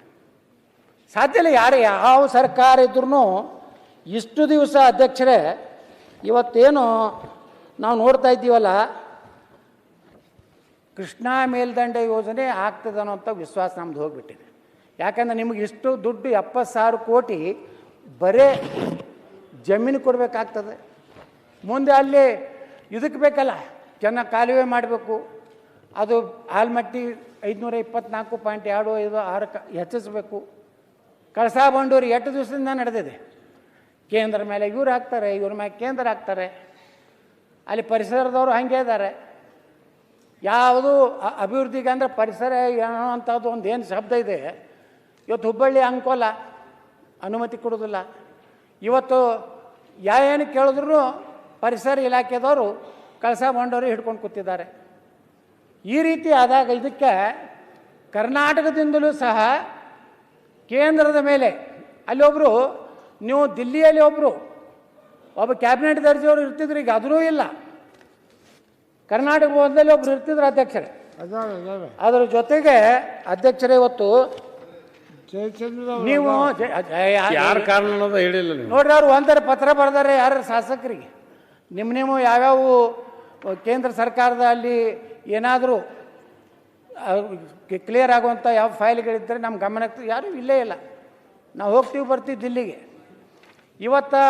ಸಾಧ್ಯ ಇಲ್ಲ. ಯಾವ ಸರ್ಕಾರ ಇದ್ರೂ ಇಷ್ಟು ದಿವಸ ಅಧ್ಯಕ್ಷರೇ, ಇವತ್ತೇನು ನಾವು ನೋಡ್ತಾ ಇದ್ದೀವಲ್ಲ, ಕೃಷ್ಣಾ ಮೇಲ್ದಂಡೆ ಯೋಜನೆ ಆಗ್ತದೆ ಅನ್ನೋಂಥ ವಿಶ್ವಾಸ ನಮ್ದು ಹೋಗಿಬಿಟ್ಟಿದೆ. ಯಾಕಂದ್ರೆ ನಿಮಗೆ ಇಷ್ಟು ದುಡ್ಡು 70,000 ಕೋಟಿ ಬರೇ ಜಮೀನು ಕೊಡಬೇಕಾಗ್ತದೆ. ಮುಂದೆ ಅಲ್ಲಿ ಇದಕ್ಕೆ ಬೇಕಲ್ಲ, ಜನ ಕಾಲುವೆ ಮಾಡಬೇಕು, ಅದು ಆಲ್ಮಟ್ಟಿ 524.25 ಹೆಚ್ಚಿಸಬೇಕು. ಕಳಸಾ ಬಂಡೂರಿ 8 ದಿವಸದಿಂದ ನಡೆದಿದೆ. ಕೇಂದ್ರ ಮೇಲೆ ಇವ್ರು ಹಾಕ್ತಾರೆ, ಇವ್ರ ಮೇಲೆ ಕೇಂದ್ರ ಹಾಕ್ತಾರೆ. ಅಲ್ಲಿ ಪರಿಸರದವರು ಹಾಗೆ ಇದ್ದಾರೆ. ಯಾವುದು ಅಭಿವೃದ್ಧಿಗೆ ಅಂದರೆ ಪರಿಸರ ಏನೋ ಅಂಥದ್ದು ಒಂದು ಏನು ಶಬ್ದ ಇದೆ. ಇವತ್ತು ಹುಬ್ಬಳ್ಳಿ ಅಂಕೋಲ ಅನುಮತಿ ಕೊಡೋದಿಲ್ಲ. ಇವತ್ತು ಏನು ಕೇಳಿದ್ರು ಪರಿಸರ ಇಲಾಖೆದವರು ಕಳಸಾ ಬಂಡೂರಿ ಹಿಡ್ಕೊಂಡು ಕೂತಿದ್ದಾರೆ. ಈ ರೀತಿ ಆದಾಗ ಇದಕ್ಕೆ ಕರ್ನಾಟಕದಿಂದಲೂ ಸಹ ಕೇಂದ್ರದ ಮೇಲೆ ಅಲ್ಲಿ ಒಬ್ಬರು, ನೀವು ದಿಲ್ಲಿಯಲ್ಲಿ ಒಬ್ಬ ಕ್ಯಾಬಿನೆಟ್ ದರ್ಜೆಯವರು ಇರ್ತಿದ್ರು, ಈಗ ಅದೂ ಇಲ್ಲ. ಕರ್ನಾಟಕ ಭವನದಲ್ಲಿ ಒಬ್ರು ಇರ್ತಿದ್ರು ಅಧ್ಯಕ್ಷರೇ. ಅದರ ಜೊತೆಗೆ ಅಧ್ಯಕ್ಷರೇ, ಇವತ್ತು ನೀವು ಯಾರ ಕಾರಣ ಹೇಳಿಲ್ಲ ನೋಡ್ರಿ, ಅವ್ರು ಒಂದರ ಪತ್ರ ಬರೆದಾರೆ ಯಾರು ಶಾಸಕರಿಗೆ, ನಿಮ್ಮ ಯಾವ್ಯಾವ ಕೇಂದ್ರ ಸರ್ಕಾರದ ಅಲ್ಲಿ ಏನಾದರೂ ಕ್ಲಿಯರ್ ಆಗುವಂಥ ಯಾವ ಫೈಲ್ಗಳಿದ್ದರೆ ನಮ್ಮ ಗಮನಕ್ಕೆ ಯಾರೂ ಇಲ್ಲೇ ಇಲ್ಲ. ನಾವು ಹೋಗ್ತೀವಿ ಬರ್ತೀವಿ ದಿಲ್ಲಿಗೆ. ಇವತ್ತು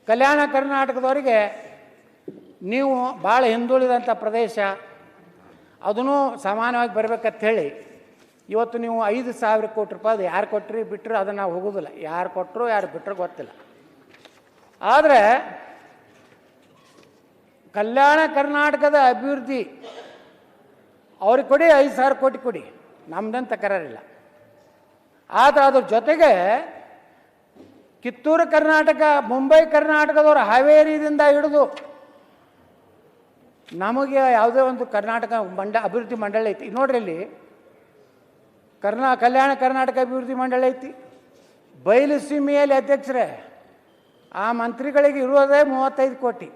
ಕಲ್ಯಾಣ ಕರ್ನಾಟಕದವರಿಗೆ ನೀವು ಭಾಳ ಹಿಂದುಳಿದಂಥ ಪ್ರದೇಶ, ಅದನ್ನು ಸಮಾನವಾಗಿ ಬರಬೇಕಂತ ಹೇಳಿ ಇವತ್ತು ನೀವು 5,000 ಕೋಟಿ ರೂಪಾಯಿ, ಅದು ಯಾರು ಕೊಟ್ಟರು ಬಿಟ್ಟರು ಅದನ್ನು ನಾವು ಹೋಗೋದಿಲ್ಲ. ಯಾರು ಕೊಟ್ಟರು ಯಾರು ಬಿಟ್ಟರು ಗೊತ್ತಿಲ್ಲ. ಆದರೆ ಕಲ್ಯಾಣ ಕರ್ನಾಟಕದ ಅಭಿವೃದ್ಧಿ ಅವ್ರಿಗೆ ಕೊಡಿ, 5,000 ಕೋಟಿ ಕೊಡಿ, ನಮ್ದಂತ ತಕರಾರಿಲ್ಲ. ಆದರೆ ಅದ್ರ ಜೊತೆಗೆ ಕಿತ್ತೂರು ಕರ್ನಾಟಕ, ಮುಂಬೈ ಕರ್ನಾಟಕದವರು ಹಾವೇರಿಯಿಂದ ಹಿಡಿದು ನಮಗೆ ಯಾವುದೇ ಒಂದು ಕರ್ನಾಟಕ ಅಭಿವೃದ್ಧಿ ಮಂಡಳ ಐತಿ ನೋಡ್ರಿ. ಇಲ್ಲಿ ಕಲ್ಯಾಣ ಕರ್ನಾಟಕ ಅಭಿವೃದ್ಧಿ ಮಂಡಳ ಐತಿ. ಬಯಲು ಸೀಮೆಯಲ್ಲಿ ಅಧ್ಯಕ್ಷರೇ, ಆ ಮಂತ್ರಿಗಳಿಗೆ ಇರುವುದೇ 35 ಕೋಟಿ.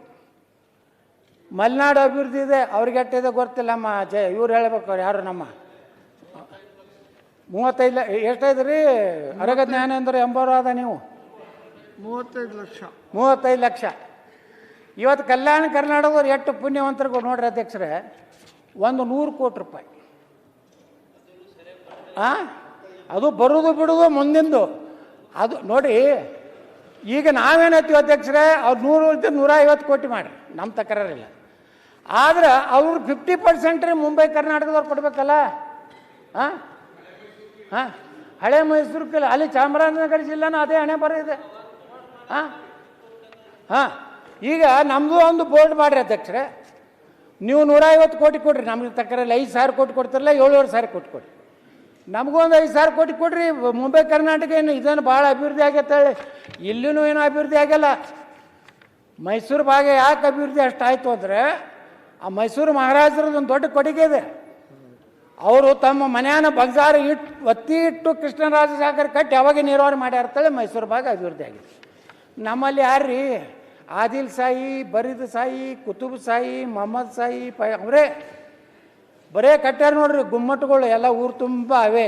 ಮಲೆನಾಡು ಅಭಿವೃದ್ಧಿ ಇದೆ, ಅವ್ರಿಗೆ ಎಷ್ಟಿದೆ ಗೊತ್ತಿಲ್ಲ. ನಮ್ಮ ಇವ್ರು ಹೇಳ್ಬೇಕು, ಅವ್ರು ಯಾರು ನಮ್ಮ 35 ಎಷ್ಟೈತೆ ರೀ ಅರಗ ಜ್ಞಾನೇಂದ್ರ ಎಂಬರು ಅದ ನೀವು 35 ಲಕ್ಷ. ಇವತ್ತು ಕಲ್ಯಾಣ ಕರ್ನಾಟಕದವ್ರು ಎಷ್ಟು ಪುಣ್ಯವಂತರಿಗೂ ನೋಡ್ರಿ ಅಧ್ಯಕ್ಷರೇ, 100 ಕೋಟಿ ರೂಪಾಯಿ. ಅದು ಬರೋದು ಬಿಡೋದು ಮುಂದಿಂದು ಅದು ನೋಡಿ. ಈಗ ನಾವೇನೈತೀವಿ ಅಧ್ಯಕ್ಷರೇ, ಅವ್ರು 100-150 ಕೋಟಿ ಮಾಡಿ, ನಮ್ಮ ತಕರಾರಿಲ್ಲ. ಆದ್ರೆ ಅವ್ರು 50% ಮುಂಬೈ ಕರ್ನಾಟಕದವ್ರು ಕೊಡ್ಬೇಕಲ್ಲ. ಹಳೆ ಮೈಸೂರು ಅಲ್ಲಿ ಚಾಮರಾಜನಗರ ಜಿಲ್ಲೆನೂ ಅದೇ ಹಣೆ ಬರೋದಿದೆ. ಈಗ ನಮ್ಮದು ಒಂದು ಬೋರ್ಡ್ ಮಾಡಿರಿ ಅಧ್ಯಕ್ಷರೇ, ನೀವು 150 ಕೋಟಿ ಕೊಡ್ರಿ, ನಮ್ಗೆ ತಕರಾರಿಲ್ಲ. 5,000 ಕೋಟಿ ಕೊಡ್ತಿರಲ್ಲ, 7,000 ಕೋಟಿ ಕೊಡ್ರಿ. ನಮಗೂ ಒಂದು 5,000 ಕೋಟಿ ಕೊಡ್ರಿ. ಮುಂಬೈ ಕರ್ನಾಟಕ ಏನು ಇದನ್ನು ಭಾಳ ಅಭಿವೃದ್ಧಿ ಆಗೈತೆ ಹೇಳಿ, ಇಲ್ಲೂ ಏನೂ ಅಭಿವೃದ್ಧಿ ಆಗಲ್ಲ. ಮೈಸೂರು ಭಾಗ ಯಾಕೆ ಅಭಿವೃದ್ಧಿ ಅಷ್ಟಾಯಿತು ಅಂದರೆ, ಆ ಮೈಸೂರು ಮಹಾರಾಜರದ್ದು ಒಂದು ದೊಡ್ಡ ಕೊಡುಗೆ ಇದೆ. ಅವರು ತಮ್ಮ ಮನೆಯನ್ನ ಬಂಗಾರ ಒತ್ತಿ ಇಟ್ಟು ಕೃಷ್ಣರಾಜ ಸಾಗರ ಕಟ್ಟಿ ಯಾವಾಗ ನಿರ್ವಹಣೆ ಮಾಡ್ಯಾರ್ತೇಳಿ ಮೈಸೂರು ಭಾಗ ಅಭಿವೃದ್ಧಿ ಆಗಿದೆ. ನಮ್ಮಲ್ಲಿ ಯಾರ್ರೀ ಆದಿಲ್ ಸಾಯಿ, ಬರೀದ್ ಸಾಯಿ, ಕುತುಬ್ ಸಾಯಿ, ಮೊಹಮ್ಮದ್ ಸಾಯಿ ಅವರೇ ಬರೇ ಕಟ್ಟ್ಯಾರ ನೋಡ್ರಿ. ಗುಮ್ಮಟಗಳು ಎಲ್ಲ ಊರು ತುಂಬ ಅವೇ.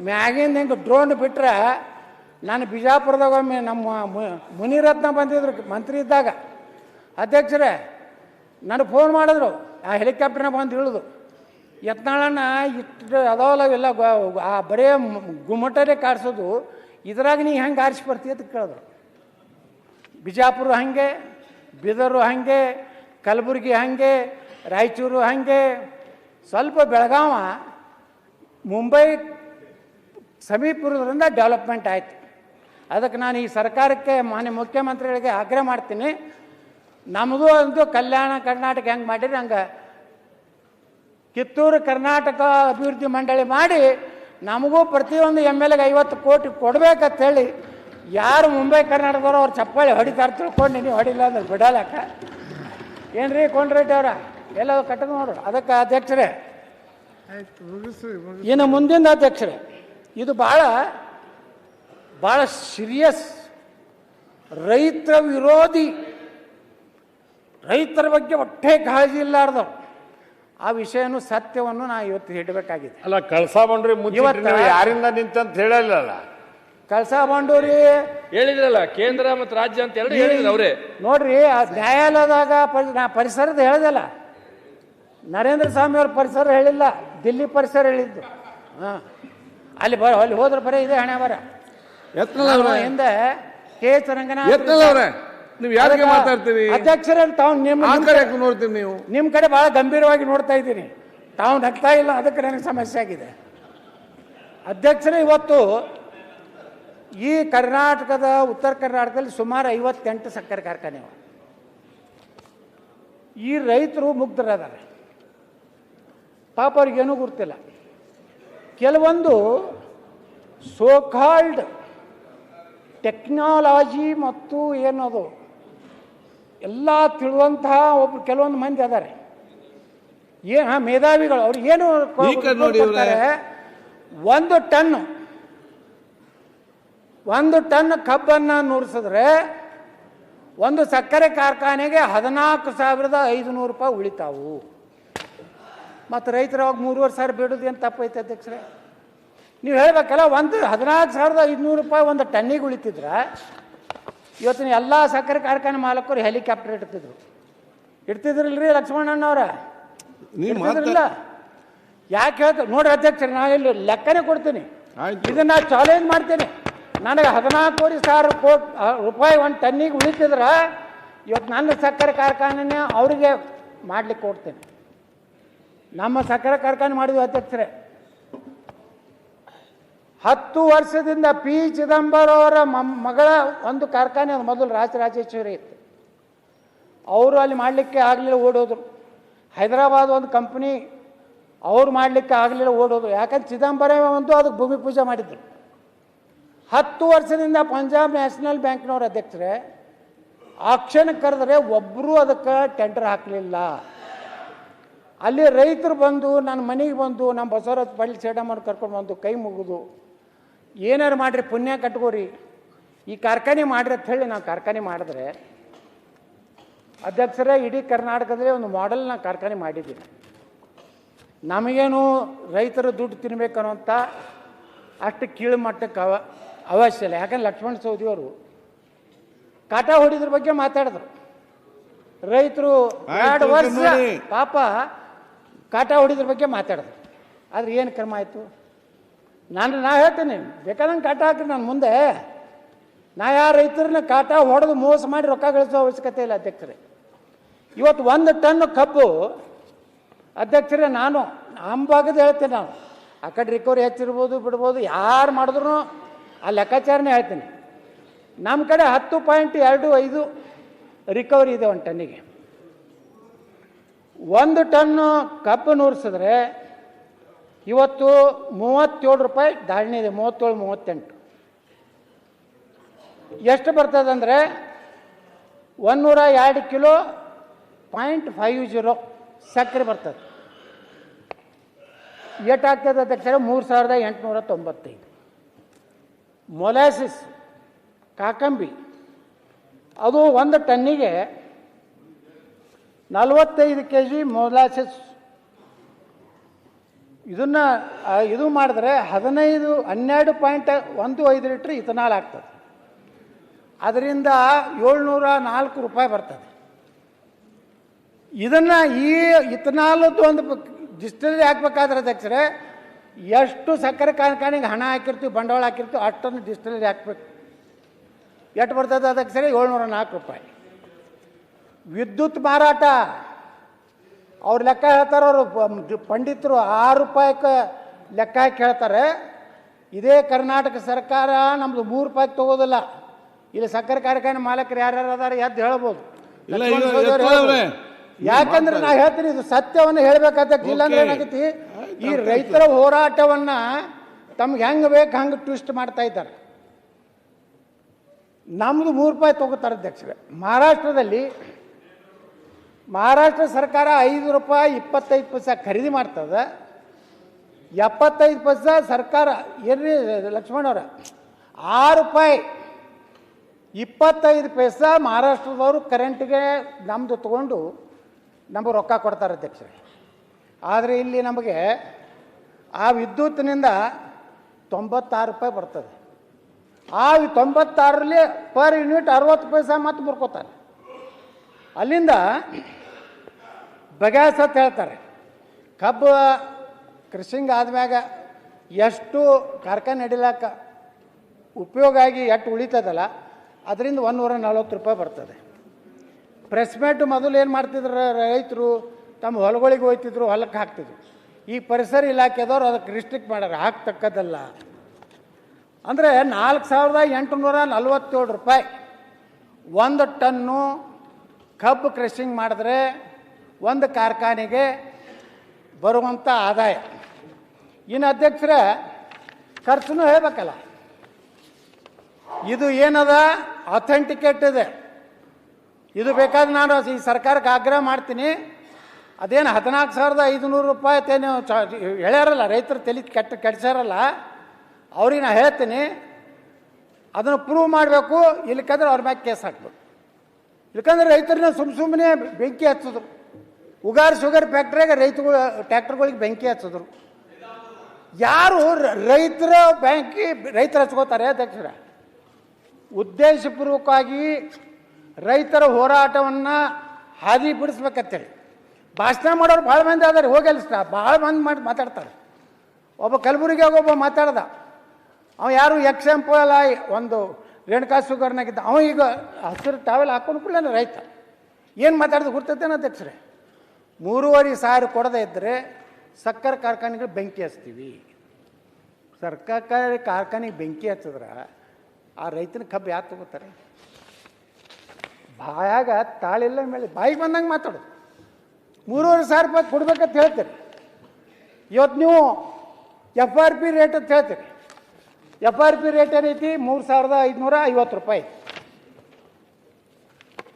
ಮ್ಯಾಗಿಂದ ಹಿಂಗೆ ಡ್ರೋನ್ ಬಿಟ್ರೆ, ನಾನು ಬಿಜಾಪುರದಾಗ ಒಮ್ಮೆ ನಮ್ಮ ಮುನಿರತ್ನ ಬಂದಿದ್ರು ಮಂತ್ರಿ ಇದ್ದಾಗ ಅಧ್ಯಕ್ಷರೇ, ನನಗೆ ಫೋನ್ ಮಾಡಿದ್ರು. ಆ ಹೆಲಿಕಾಪ್ಟರ್ನ ಬಂದು ಇಳಿದು ಯತ್ನಾಳನ್ನ ಇಷ್ಟು ಅದಾವಲ್ಲ ಇವೆಲ್ಲ ಬರೇ ಗುಮ್ಮಟರೇ ಕಾಡ್ಸೋದು, ಇದ್ರಾಗ ನೀ ಹೆಂಗೆ ಆರಿಸಿ ಬರ್ತೀಯ ಅಂತ ಕೇಳಿದ್ರು. ಬಿಜಾಪುರ ಹಾಗೆ, ಬೀದರು ಹಾಗೆ, ಕಲಬುರಗಿ ಹಾಗೆ, ರಾಯಚೂರು ಹಾಗೆ, ಸ್ವಲ್ಪ ಬೆಳಗಾವ ಮುಂಬೈ ಸಮೀಪದಿಂದ ಡೆವಲಪ್ಮೆಂಟ್ ಆಯಿತು. ಅದಕ್ಕೆ ನಾನು ಈ ಸರ್ಕಾರಕ್ಕೆ ಮಾನ್ಯ ಮುಖ್ಯಮಂತ್ರಿಗಳಿಗೆ ಆಗ್ರಹ ಮಾಡ್ತೀನಿ, ನಮ್ಮದು ಒಂದು ಕಲ್ಯಾಣ ಕರ್ನಾಟಕ ಹೆಂಗೆ ಮಾಡಿರಿ ಹಂಗೆ ಕಿತ್ತೂರು ಕರ್ನಾಟಕ ಅಭಿವೃದ್ಧಿ ಮಂಡಳಿ ಮಾಡಿ ನಮಗೂ ಪ್ರತಿಯೊಂದು MLAಗೆ 50 ಕೋಟಿ ಕೊಡ್ಬೇಕಂತೇಳಿ ಯಾರು ಮುಂಬೈ ಕರ್ನಾಟಕದವ್ರು ಅವ್ರು ಚಪ್ಪಾಳಿ ಹೊಡಿತಾರೆ ತಿಳ್ಕೊಂಡು ನೀವು ಹೊಡಿಲ್ಲ ಅಂದ್ರೆ ಬಿಡಲಕ್ಕ. ಏನ್ರಿ ಕೊಂಡ್ರೆಡ್ಡಿ ಅವರ ಎಲ್ಲ ಕಟ್ಟದ ನೋಡ್ರಿ. ಅದಕ್ಕೆ ಅಧ್ಯಕ್ಷರೇ, ಇನ್ನು ಮುಂದಿನ ಅಧ್ಯಕ್ಷರೇ, ಇದು ಭಾಳ ಸೀರಿಯಸ್, ರೈತ ವಿರೋಧಿ, ರೈತರ ಬಗ್ಗೆ ಒಟ್ಟೆ ಕಾಳಜಿ ಇಲ್ಲಾರ್ದವ್ರು. ಆ ವಿಷಯನೂ ಸತ್ಯವನ್ನು ನಾ ಇವತ್ತು ಹೇಳಬೇಕಾಗಿದೆ. ಅಲ್ಲ, ಕಳಸಾ ಬಂಡ್ರಿ ಮುಚ್ಚಿಟ್ಟು ಯಾರಿಂದ ನಿಂತಂತ ಹೇಳಲ್ಲ. ಕಳಸಾ ಬಂಡೂರಿ ಹೇಳಿದ್ರಲ್ಲ, ಕೇಂದ್ರ ಮತ್ತು ರಾಜ್ಯ ಅಂತ ಎರಡು ಹೇಳಿದ್ರು ಅವರೇ. ನೋಡ್ರಿ, ಆ ನ್ಯಾಯಾಲಯದಾಗ ನಾ ಪರಿಸರದ ಹೇಳ್ದಲ್ಲ, ನರೇಂದ್ರ ಸ್ವಾಮಿ ಅವ್ರ ಪರಿಸರ ಹೇಳಿಲ್ಲ, ದಿಲ್ಲಿ ಪರಿಸರ ಹೇಳಿದ್ದು. ಅಲ್ಲಿ ಹೋದ್ರೆ ಬರೀ ಇದೆ ಹಣೆ ಬರ. ಹಿಂದೆ ಕೆ ಎಚ್ ರಂಗನಾಥ್ ನೀವು ಯಾರಿಗೆ ಮಾತಾಡ್ತೀರಿ ಅಧ್ಯಕ್ಷರೇ, ತಾವು ನೋಡ್ತೀವಿ, ನೀವು ನಿಮ್ಮ ಕಡೆ ಬಹಳ ಗಂಭೀರವಾಗಿ ನೋಡ್ತಾ ಇದ್ದೀನಿ, ತಾವು ನಗ್ತಾ ಇಲ್ಲ, ಅದಕ್ಕೆ ನನಗೆ ಸಮಸ್ಯೆ ಆಗಿದೆ. ಅಧ್ಯಕ್ಷರೇ, ಇವತ್ತು ಈ ಕರ್ನಾಟಕದ ಉತ್ತರ ಕರ್ನಾಟಕದಲ್ಲಿ ಸುಮಾರು 58 ಸಕ್ಕರೆ ಕಾರ್ಖಾನೆ. ಈ ರೈತರು ಮುಗ್ಧರಾದರೆ ಪಾಪ ಅವ್ರಿಗೇನೂ ಗೊತ್ತಿಲ್ಲ. ಕೆಲವೊಂದು ಸೋಕಾಲ್ಡ್ ಟೆಕ್ನಾಲಜಿ ಮತ್ತು ಏನದು ಎಲ್ಲ ತಿಳುವಂತಹ ಒಬ್ರು ಕೆಲವೊಂದು ಮಂದಿ ಅದಾರೆ, ಮೇಧಾವಿಗಳು. ಅವ್ರು ಏನು ಕೊಡ್ತಾರೆ, 1 ಟನ್ ಕಬ್ಬನ್ನು ನುರಿಸಿದ್ರೆ ಒಂದು ಸಕ್ಕರೆ ಕಾರ್ಖಾನೆಗೆ 14,500 ರೂಪಾಯಿ ಉಳಿತಾವು. ಮತ್ತು ರೈತರು ಅವಾಗ 3,500 ಬೇಡೋದು ಏನು ತಪ್ಪೈತೆ ಅಧ್ಯಕ್ಷರೇ? ನೀವು ಹೇಳ್ಬೇಕಲ್ಲ, 14,500 ರೂಪಾಯಿ ಒಂದು ಟನ್ನಿಗೆ ಉಳಿತಿದ್ರೆ ಇವತ್ತಿನ ಎಲ್ಲ ಸಕ್ಕರೆ ಕಾರ್ಖಾನೆ ಮಾಲಕರು ಹೆಲಿಕಾಪ್ಟರ್ ಇಡ್ತಿದ್ರಿಲ್ರಿ ಲಕ್ಷ್ಮಣಣ್ಣವ್ರ? ಇಡ್ತಿದ್ರಿಲ್ಲ? ಯಾಕೆ ಹೇಳ್ತಾರೆ ನೋಡ್ರಿ ಅಧ್ಯಕ್ಷರೇ, ನಾನು ಇಲ್ಲಿ ಲೆಕ್ಕನೇ ಕೊಡ್ತೀನಿ, ಇದನ್ನ ಚಾಲೆಂಜ್ ಮಾಡ್ತೀನಿ. ನನಗೆ 14,500 ರೂಪಾಯಿ ಒಂದು ಟನ್ನಿಗೆ ಉಳಿತಿದ್ರೆ ಇವತ್ತು ನನ್ನ ಸಕ್ಕರೆ ಕಾರ್ಖಾನೆ ಅವರಿಗೆ ಮಾಡ್ಲಿಕ್ಕೆ ಕೊಡ್ತೇನೆ. ನಮ್ಮ ಸಕ್ಕರೆ ಕಾರ್ಖಾನೆ ಮಾಡಿದ್ವಿ ಅಧ್ಯಕ್ಷರೇ. 10 ವರ್ಷದಿಂದ ಪಿ ಚಿದಂಬರಂ ಅವರ ಮಗಳ ಒಂದು ಕಾರ್ಖಾನೆ ಮೊದಲು ರಾಜರಾಜೇಶ್ವರಿ ಇತ್ತು, ಅವರು ಅಲ್ಲಿ ಮಾಡಲಿಕ್ಕೆ ಆಗಲಿಲ್ಲ, ಓಡೋದ್ರು. ಹೈದರಾಬಾದ್ ಒಂದು ಕಂಪ್ನಿ ಅವ್ರು ಮಾಡಲಿಕ್ಕೆ ಆಗಲಿಲ್ಲ, ಓಡೋದ್ರು. ಯಾಕಂದ್ರೆ ಚಿದಂಬರಂ ಒಂದು ಅದಕ್ಕೆ ಭೂಮಿ ಪೂಜೆ ಮಾಡಿದ್ರು. 10 ವರ್ಷದಿಂದ ಪಂಜಾಬ್ ನ್ಯಾಷನಲ್ ಬ್ಯಾಂಕ್ನವ್ರ ಅಧ್ಯಕ್ಷರೇ ಆಕ್ಷನ್ಗೆ ಕರೆದ್ರೆ ಒಬ್ಬರು ಅದಕ್ಕೆ ಟೆಂಡರ್ ಹಾಕಲಿಲ್ಲ. ಅಲ್ಲಿ ರೈತರು ಬಂದು ನನ್ನ ಮನೆಗೆ ಬಂದು ನಮ್ಮ ಬಸವರಾಜ್ ಪಳ್ಳಿ ಸೇಡಮ್ಮನ ಕರ್ಕೊಂಡು ಬಂದು ಕೈ ಮುಗಿದು ಏನಾರು ಮಾಡಿರಿ, ಪುಣ್ಯ ಕಟ್ಕೋರಿ, ಈ ಕಾರ್ಖಾನೆ ಮಾಡಿರಿ ಅಂತ ಹೇಳಿ ನಾವು ಕಾರ್ಖಾನೆ ಮಾಡಿದ್ರೆ ಅಧ್ಯಕ್ಷರೇ ಇಡೀ ಕರ್ನಾಟಕದಲ್ಲಿ ಒಂದು ಮಾಡೆಲ್ ನಾನು ಕಾರ್ಖಾನೆ ಮಾಡಿದ್ದೀನಿ. ನಮಗೇನು ರೈತರು ದುಡ್ಡು ತಿನ್ಬೇಕನ್ನುವಂಥ ಅಷ್ಟು ಕೀಳು ಮಟ್ಟಕ್ಕೆ ಅವಶ್ಯ ಇಲ್ಲ. ಯಾಕಂದ್ರೆ ಲಕ್ಷ್ಮಣ ಸವದಿಯವರು ಕಾಟ ಹೊಡಿದ್ರ ಬಗ್ಗೆ ಮಾತಾಡಿದ್ರು. ರೈತರು 2 ವರ್ಷ ಪಾಪ ಕಾಟ ಹೊಡಿದ್ರ ಬಗ್ಗೆ ಮಾತಾಡಿದ್ರು. ಆದರೆ ಏನು ಕ್ರಮ ಆಯಿತು? ನಾ ಹೇಳ್ತೀನಿ, ಬೇಕಾದಂಗೆ ಕಾಟ ಹಾಕ್ರಿ ನಾನು ಮುಂದೆ. ನಾ ಯಾರು ರೈತರನ್ನ ಕಾಟ ಹೊಡೆದು ಮೋಸ ಮಾಡಿ ರೊಕ್ಕ ಗಳಿಸೋ ಅವಶ್ಯಕತೆ ಇಲ್ಲ ಅಧ್ಯಕ್ಷರೇ. ಇವತ್ತು 1 ಟನ್ ಕಬ್ಬು ಅಧ್ಯಕ್ಷರೇ, ನಾನು ನಮ್ಮ ಭಾಗದ ಹೇಳ್ತೇನೆ, ನಾನು ಆ ಕಡೆ ರಿಕವರಿ ಹೆಚ್ಚಿರ್ಬೋದು ಬಿಡ್ಬೋದು, ಯಾರು ಮಾಡಿದ್ರು ಆ ಲೆಕ್ಕಾಚಾರನೇ ಹೇಳ್ತೀನಿ. ನಮ್ಮ ಕಡೆ 10.25 ರಿಕವರಿ ಇದೆ 1 ಟನ್ನಿಗೆ. 1 ಟನ್ನು ಕಬ್ಬು ನೂರಿಸಿದ್ರೆ ಇವತ್ತು 37 ರೂಪಾಯಿ ಧಾರಣೆ ಇದೆ, 37-38. ಎಷ್ಟು ಬರ್ತದಂದರೆ 102 ಕಿಲೋ 0.50 ಸಕ್ಕರೆ ಬರ್ತದೆ. ಎಷ್ಟಾಗ್ತದೆ ಅಧ್ಯಕ್ಷರೇ? 3,895. ಮೊಲಾಸಿಸ್ ಕಾಕಂಬಿ ಅದು 1 ಟನ್ನಿಗೆ 45 kg ಮೊಲಾಸಿಸ್. ಇದನ್ನು ಇದು ಮಾಡಿದ್ರೆ 12.15 ಲೀಟ್ರ್ ಇಥನಾಲ್ ಆಗ್ತದೆ. ಅದರಿಂದ 704 ರೂಪಾಯಿ ಬರ್ತದೆ. ಇದನ್ನು ಈ ಇಥನಾಲದ್ದು ಒಂದು ಡಿಸ್ಟಿಲರಿ ಹಾಕ್ಬೇಕಾದ್ರೆ ಅಧ್ಯಕ್ಷರೇ ಎಷ್ಟು ಸಕ್ಕರೆ ಕಾರ್ಖಾನೆಗೆ ಹಣ ಹಾಕಿರ್ತೀವಿ, ಬಂಡವಾಳ ಹಾಕಿರ್ತೀವಿ, ಅಷ್ಟೊಂದು ಡಿಸ್ಟಿಲರಿ ಹಾಕ್ಬೇಕು. ಎಷ್ಟು ಬರ್ತದೆ ಅಧ್ಯಕ್ಷರೇ? 704 ರೂಪಾಯಿ. ವಿದ್ಯುತ್ ಮಾರಾಟ ಅವ್ರು ಲೆಕ್ಕ ಹೇಳ್ತಾರೆ, ಅವರು ಪಂಡಿತರು 6 ರೂಪಾಯಿಗೆ ಲೆಕ್ಕ ಹಾಕಿ ಹೇಳ್ತಾರೆ. ಇದೇ ಕರ್ನಾಟಕ ಸರ್ಕಾರ ನಮ್ಮದು 3 ರೂಪಾಯಿಗೆ ತಗೋದಿಲ್ಲ. ಇಲ್ಲಿ ಸಕ್ಕರೆ ಕಾರ್ಖಾನೆ ಮಾಲಕರು ಯಾರ್ಯಾರು ಅದಾರೆ ಎದ್ದು ಹೇಳ್ಬೋದು. ಯಾಕಂದ್ರೆ ನಾ ಹೇಳ್ತೀನಿ ಇದು ಸತ್ಯವನ್ನು ಹೇಳ್ಬೇಕಾದ ಇಲ್ಲಾಂದ್ರೆ ಏನಾಗೈತಿ ಈ ರೈತರ ಹೋರಾಟವನ್ನ ತಮ್ಗೆ ಹೆಂಗ್ ಬೇಕು ಹಂಗೆ ಟ್ವಿಸ್ಟ್ ಮಾಡ್ತಾ ಇದ್ದಾರೆ. ನಮ್ದು 3 ರೂಪಾಯಿ ತಗೋತಾರೆ ಅಧ್ಯಕ್ಷರೇ. ಮಹಾರಾಷ್ಟ್ರ ಸರ್ಕಾರ 5 ರೂಪಾಯಿ 25 ಪೈಸೆ ಖರೀದಿ ಮಾಡ್ತದೆ, 75 ಪೈಸೆ ಸರ್ಕಾರ ಏನ್ರಿ ಲಕ್ಷ್ಮಣವ್ರ 6 ರೂಪಾಯಿ 25 ಪೈಸೆ ಮಹಾರಾಷ್ಟ್ರದವರು ಕರೆಂಟ್ಗೆ ನಮ್ಮದು ತಗೊಂಡು ನಮಗೆ ರೊಕ್ಕ ಕೊಡ್ತಾರೆ ಅಧ್ಯಕ್ಷರೇ. ಆದರೆ ಇಲ್ಲಿ ನಮಗೆ ಆ ವಿದ್ಯುತ್ತಿನಿಂದ 96 ರೂಪಾಯಿ ಬರ್ತದೆ. ಆ 96ರಲ್ಲಿ ಪರ್ ಯೂನಿಟ್ 60 ಪೈಸೆ ಮತ್ತು ಮುರ್ಕೋತಾರೆ. ಅಲ್ಲಿಂದ ಬಗ್ಯಾಸ್ ಅಂತ ಹೇಳ್ತಾರೆ. ಕಬ್ಬು ಕೃಷಿಂಗ್ ಆದ್ಮ್ಯಾಗ ಎಷ್ಟು ಕಾರ್ಖಾನೆ ನಡಿಲಾಕ ಉಪಯೋಗ ಆಗಿ ಎಷ್ಟು ಉಳಿತದಲ್ಲ ಅದರಿಂದ 140 ರೂಪಾಯಿ ಬರ್ತದೆ. ಪ್ರೆಸ್ಮೇಟ್ ಮೊದಲು ಏನು ಮಾಡ್ತಿದ್ರು ರೈತರು ತಮ್ಮ ಹೊಲಗಳಿಗೆ ಹೋಯ್ತಿದ್ರು, ಹೊಲಕ್ಕೆ ಹಾಕ್ತಿದ್ರು. ಈ ಪರಿಸರ ಇಲಾಖೆದವ್ರು ಅದಕ್ಕೆ ರಿಸ್ಟ್ರಿಕ್ಟ್ ಮಾಡ್ಯಾರ, ಹಾಕ್ತಕ್ಕದಲ್ಲ. ಅಂದರೆ 4847 ರೂಪಾಯಿ 1 ಟನ್ನು ಕಬ್ಬು ಕ್ರಷಿಂಗ್ ಮಾಡಿದ್ರೆ ಒಂದು ಕಾರ್ಖಾನೆಗೆ ಬರುವಂಥ ಆದಾಯ. ಇನ್ನು ಅಧ್ಯಕ್ಷರ ಖರ್ಚು ಹೇಳ್ಬೇಕಲ್ಲ, ಇದು ಏನದ ಅಥೆಂಟಿಕೇಟ್ ಇದೆ. ಇದು ಬೇಕಾದ್ರೆ ನಾನು ಈ ಸರ್ಕಾರಕ್ಕೆ ಆಗ್ರಹ ಮಾಡ್ತೀನಿ. ಅದೇನು 14,500 ರೂಪಾಯಿ ತೇನು ಹೇಳ್ಯಾರಲ್ಲ, ರೈತರು ತಲೆ ಕೆಡ್ಸಾರಲ್ಲ, ಅವ್ರಿಗೆ ನಾ ಹೇಳ್ತೀನಿ ಅದನ್ನು ಪ್ರೂವ್ ಮಾಡಬೇಕು. ಇಲ್ಲಕಂದ್ರೆ ಅವ್ರ ಮ್ಯಾಗೆ ಕೇಸ್ ಹಾಕ್ಬೇಕು. ಇಲ್ಲಕಂದ್ರೆ ರೈತರನ್ನ ಸುಮ್ಮನೆ ಬೆಂಕಿ ಹಚ್ಚಿದ್ರು. ಉಗಾರ್ ಶುಗರ್ ಫ್ಯಾಕ್ಟ್ರಿಯಾಗ ಟ್ಯಾಕ್ಟರ್ಗಳಿಗೆ ಬೆಂಕಿ ಹಚ್ಚಿದ್ರು. ಯಾರು ರೈತರು ಹಚ್ಕೋತಾರೆ ಅಧ್ಯಕ್ಷರ? ಉದ್ದೇಶಪೂರ್ವಕವಾಗಿ ರೈತರ ಹೋರಾಟವನ್ನು ಹಾದಿ ಬಿಡಿಸ್ಬೇಕಂತೇಳಿ ಭಾಷಣ ಮಾಡೋರು ಭಾಳ ಮಂದಿ ಆದಾರೆ. ಹೋಗಲ್ಲ ಭಾಳ ಮಂದಿ ಮಾತಾಡ್ತಾರೆ. ಒಬ್ಬ ಕಲಬುರಗಿಯಾಗ ಒಬ್ಬ ಮಾತಾಡ್ದ, ಅವ ಯಾರು ಎಕ್ಸಾಂಪಲ್ ಒಂದು ರೇಣುಕಾ ಶುಗರ್ನಾಗಿದ್ದ, ಅವ ಈಗ ಹಸಿರು ಟಾವೆಲ್ ಹಾಕೊಂಡು ಕೂಡ ರೈತ ಏನು ಮಾತಾಡಿದ್ರು ಗುರ್ತೈತೇನ ಅಧ್ಯಕ್ಷರೇ? 3,500 ಕೊಡದೇ ಇದ್ದರೆ ಸಕ್ಕರೆ ಕಾರ್ಖಾನೆಗಳು ಬೆಂಕಿ ಹಚ್ತೀವಿ. ಸರ್ಕಾರಿ ಕಾರ್ಖಾನೆಗೆ ಬೆಂಕಿ ಹಚ್ಚಿದ್ರೆ ಆ ರೈತನ ಕಬ್ಬು ಯಾರು ತಗೋತಾರೆ? ಬಾಯಾಗ ತಾಳಿಲ್ಲ ಮೇಲೆ ಬಾಯಿಗೆ ಬಂದಂಗೆ ಮಾತಾಡೋದು. 3,500 ರೂಪಾಯಿ ಕೊಡ್ಬೇಕಂತ ಹೇಳ್ತೀರಿ. ಇವತ್ತು ನೀವು FRP ರೇಟ್ ಅಂತ ಹೇಳ್ತೀರಿ. FRP ರೇಟ್ ಏನೈತಿ? 3,550 ರೂಪಾಯಿ.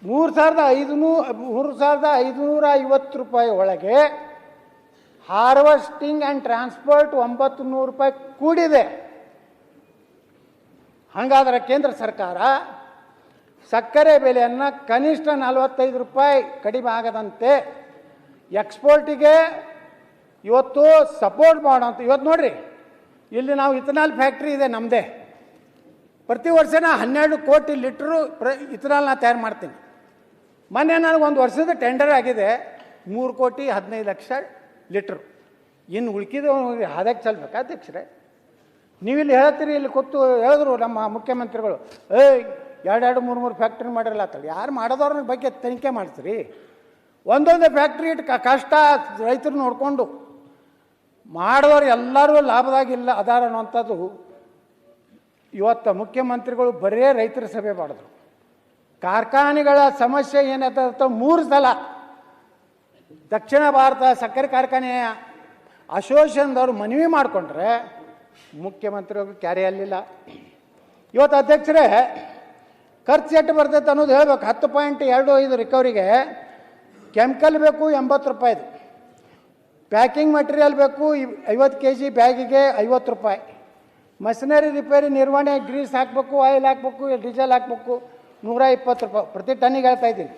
3,550 ರೂಪಾಯಿ ಒಳಗೆ ಹಾರ್ವೆಸ್ಟಿಂಗ್ ಆ್ಯಂಡ್ ಟ್ರಾನ್ಸ್ಪೋರ್ಟ್ 900 ರೂಪಾಯಿ ಕೂಡಿದೆ. ಹಾಗಾದ್ರೆ ಕೇಂದ್ರ ಸರ್ಕಾರ ಸಕ್ಕರೆ ಬೆಲೆಯನ್ನು ಕನಿಷ್ಠ 45 ರೂಪಾಯಿ ಕಡಿಮೆ ಆಗದಂತೆ ಎಕ್ಸ್ಪೋರ್ಟಿಗೆ ಇವತ್ತು ಸಪೋರ್ಟ್ ಮಾಡೋಂಥ. ಇವತ್ತು ನೋಡ್ರಿ, ಇಲ್ಲಿ ನಾವು ಇಥನಾಲ್ ಫ್ಯಾಕ್ಟ್ರಿ ಇದೆ ನಮ್ಮದೇ. ಪ್ರತಿ ವರ್ಷ 12 ಕೋಟಿ ಲೀಟ್ರು ಇಥನಾಲ್ ನಾ ತಯಾರು ಮಾಡ್ತೀನಿ. ಮೊನ್ನೆ ನನಗೆ 1 ವರ್ಷದ ಟೆಂಡರ್ ಆಗಿದೆ 3,15,00,000 ಲೀಟ್ರು. ಇನ್ನು ಉಳ್ಕಿದ ಹಾದಾಗಿ ಚಲ್ಬೇಕಾ ಅಧ್ಯಕ್ಷರೇ? ನೀವಿಲ್ಲಿ ಹೇಳ್ತೀರಿ, ಇಲ್ಲಿ ಕೂತು ಹೇಳಿದ್ರು ನಮ್ಮ ಮುಖ್ಯಮಂತ್ರಿಗಳು, 2-3 ಫ್ಯಾಕ್ಟ್ರಿ ಮಾಡಿರಲ್ಲ ಅಂತೇಳಿ. ಯಾರು ಮಾಡೋದವ್ರ ಬಗ್ಗೆ ತನಿಖೆ ಮಾಡ್ತೀರಿ? ಒಂದೊಂದೇ ಫ್ಯಾಕ್ಟ್ರಿ ಕಷ್ಟ ರೈತರು ನೋಡಿಕೊಂಡು ಮಾಡಿದವ್ರು ಎಲ್ಲರೂ ಲಾಭದಾಗಿಲ್ಲ ಅದಾರ ಅನ್ನೋಂಥದ್ದು. ಇವತ್ತು ಮುಖ್ಯಮಂತ್ರಿಗಳು ಬರೇ ರೈತರ ಸಭೆ ಮಾಡಿದ್ರು. ಕಾರ್ಖಾನೆಗಳ ಸಮಸ್ಯೆ ಏನಂತ 3 ಸಲ ದಕ್ಷಿಣ ಭಾರತ ಸಕ್ಕರೆ ಕಾರ್ಖಾನೆಯ ಅಸೋಸಿಯೇಷನ್ದವರು ಮನವಿ ಮಾಡಿಕೊಂಡ್ರೆ ಮುಖ್ಯಮಂತ್ರಿಗಳು ಕ್ಯಾರಿ ಆಗಲಿಲ್ಲ. ಇವತ್ತು ಅಧ್ಯಕ್ಷರೇ ಖರ್ಚು ಎಷ್ಟು ಬರ್ತೈತೆ ಅನ್ನೋದು ಹೇಳ್ಬೇಕು. 10.25 ರಿಕವರಿಗೆ ಕೆಮಿಕಲ್ ಬೇಕು 80 ರೂಪಾಯಿದು, ಪ್ಯಾಕಿಂಗ್ ಮಟೀರಿಯಲ್ ಬೇಕು 50 kg ಬ್ಯಾಗಿಗೆ 50 ರೂಪಾಯಿ, ಮಷಿನರಿ ರಿಪೇರಿ ನಿರ್ವಹಣೆ ಗ್ರೀಸ್ ಹಾಕಬೇಕು, ಆಯಿಲ್ ಹಾಕಬೇಕು, ಡೀಸೆಲ್ ಹಾಕಬೇಕು 120 ರೂಪಾಯಿ ಪ್ರತಿ ಟನ್ನಿಗೆ ಹೇಳ್ತಾ ಇದ್ದೀನಿ.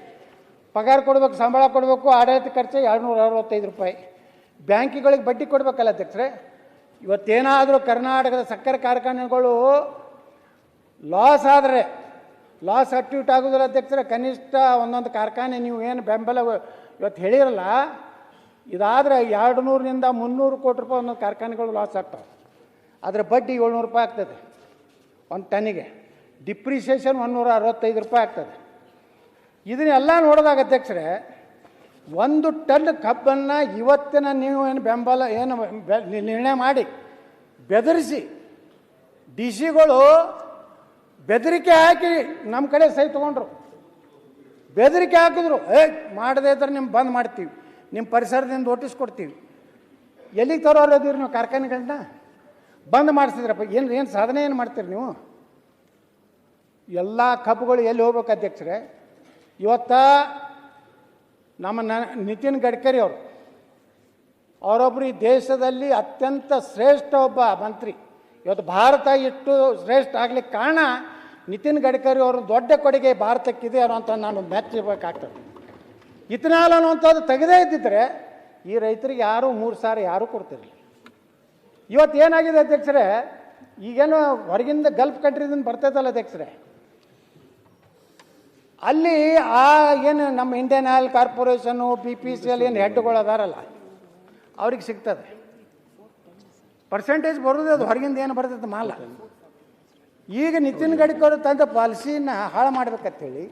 ಪಗಾರ ಕೊಡಬೇಕು, ಸಂಬಳ ಕೊಡಬೇಕು, ಆಡಳಿತ ಖರ್ಚು 265 ರೂಪಾಯಿ. ಬ್ಯಾಂಕಿಗಳಿಗೆ ಬಡ್ಡಿ ಕೊಡಬೇಕಲ್ಲ ಅಧ್ಯಕ್ಷರೇ? ಇವತ್ತೇನಾದರೂ ಕರ್ನಾಟಕದ ಸಕ್ಕರೆ ಕಾರ್ಖಾನೆಗಳು ಲಾಸ್ ಆದರೆ, ಲಾಸ್ ಆಕ್ಟಿವಿಟಿ ಆಗೋದಿಲ್ಲ ಅಧ್ಯಕ್ಷರೇ. ಕನಿಷ್ಠ ಒಂದೊಂದು ಕಾರ್ಖಾನೆ ನೀವು ಏನು ಬೆಂಬಲ ಇವತ್ತು ಹೇಳಿರಲ್ಲ, ಇದಾದರೆ 200 - 300 ಕೋಟಿ ರೂಪಾಯಿ ಒಂದೊಂದು ಕಾರ್ಖಾನೆಗಳು ಲಾಸ್ ಆಗ್ತವೆ. ಅದರ ಬಡ್ಡಿ 700 ರೂಪಾಯಿ ಆಗ್ತದೆ ಒಂದು ಟನ್ನಿಗೆ. ಡಿಪ್ರಿಸಿಯೇಷನ್ 165 ರೂಪಾಯಿ ಆಗ್ತದೆ. ಇದನ್ನೆಲ್ಲ ನೋಡಿದಾಗ ಅಧ್ಯಕ್ಷರೇ, 1 ಟನ್ ಕಬ್ಬನ್ನು ಇವತ್ತಿನ ನೀವು ಏನು ಬೆಂಬಲ ಏನು ನಿರ್ಣಯ ಮಾಡಿ ಬೆದರಿಸಿ, ಡಿ ಸಿಗಳು ಬೆದರಿಕೆ ಹಾಕಿ ನಮ್ಮ ಕಡೆ ಸಹಿ ತೊಗೊಂಡ್ರು. ಬೆದರಿಕೆ ಹಾಕಿದ್ರು, ಮಾಡದೇ ಇದ್ರೆ ನಿಮ್ಮ ಬಂದ್ ಮಾಡ್ತೀವಿ, ನಿಮ್ಮ ಪರಿಸರದಿಂದ ನೋಟಿಸ್ ಕೊಡ್ತೀವಿ. ಎಲ್ಲಿಗೆ ತರೋರದಿರಿ ನೀವು ಕಾರ್ಖಾನೆಗಳನ್ನ? ಬಂದ್ ಮಾಡಿಸಿದ್ರಪ್ಪ. ಏನು ಸಾಧನೆ ಏನು ಮಾಡ್ತೀರಿ ನೀವು? ಎಲ್ಲ ಕಬ್ಬುಗಳು ಎಲ್ಲಿ ಹೋಗ್ಬೇಕು ಅಧ್ಯಕ್ಷರೇ? ಇವತ್ತ ನಮ್ಮ ನಿತಿನ್ ಗಡ್ಕರಿ ಅವರೊಬ್ಬರು ಈ ದೇಶದಲ್ಲಿ ಅತ್ಯಂತ ಶ್ರೇಷ್ಠ ಒಬ್ಬ ಮಂತ್ರಿ. ಇವತ್ತು ಭಾರತ ಇಷ್ಟು ಶ್ರೇಷ್ಠ ಆಗ್ಲಿಕ್ಕೆ ಕಾರಣ ನಿತಿನ್ ಗಡ್ಕರಿ ಅವರು ದೊಡ್ಡ ಕೊಡುಗೆ ಭಾರತಕ್ಕಿದೆ ಅನ್ನೋಂಥ ನಾನು ಮೆಚ್ಚಬೇಕಾಗ್ತದೆ. ಇಥನಾಲ್ ಅನ್ನುವಂಥದ್ದು ತೆಗೆದೇ ಇದ್ದಿದ್ರೆ ಈ ರೈತರಿಗೆ ಯಾರೂ 3 ಸಾರಿ ಯಾರೂ ಕೊಡ್ತಿರಲಿಲ್ಲ. ಇವತ್ತು ಏನಾಗಿದೆ ಅಧ್ಯಕ್ಷರೇ, ಈಗೇನು ಹೊರಗಿಂದ ಗಲ್ಫ್ ಕಂಟ್ರಿದಿಂದ ಬರ್ತೈತಲ್ಲ ಅಧ್ಯಕ್ಷರೇ, ಅಲ್ಲಿ ಏನು ನಮ್ಮ ಇಂಡಿಯನ್ ಆಯಿಲ್ ಕಾರ್ಪೊರೇಷನ್ನು BPCL ಏನು ಹೆಡ್ಗಳು ಅದಾರಲ್ಲ ಅವ್ರಿಗೆ ಸಿಗ್ತದೆ. ಪರ್ಸೆಂಟೇಜ್ ಬರೋದು ಅದು ಹೊರಗಿಂದ ಏನು ಬರ್ತೈತೆ ಮಾಲ. ಈಗ ನಿತಿನ್ ಗಡ್ಕರಿ ತಂದ ಪಾಲಿಸಿನ ಹಾಳು ಮಾಡ್ಬೇಕಂತೇಳಿ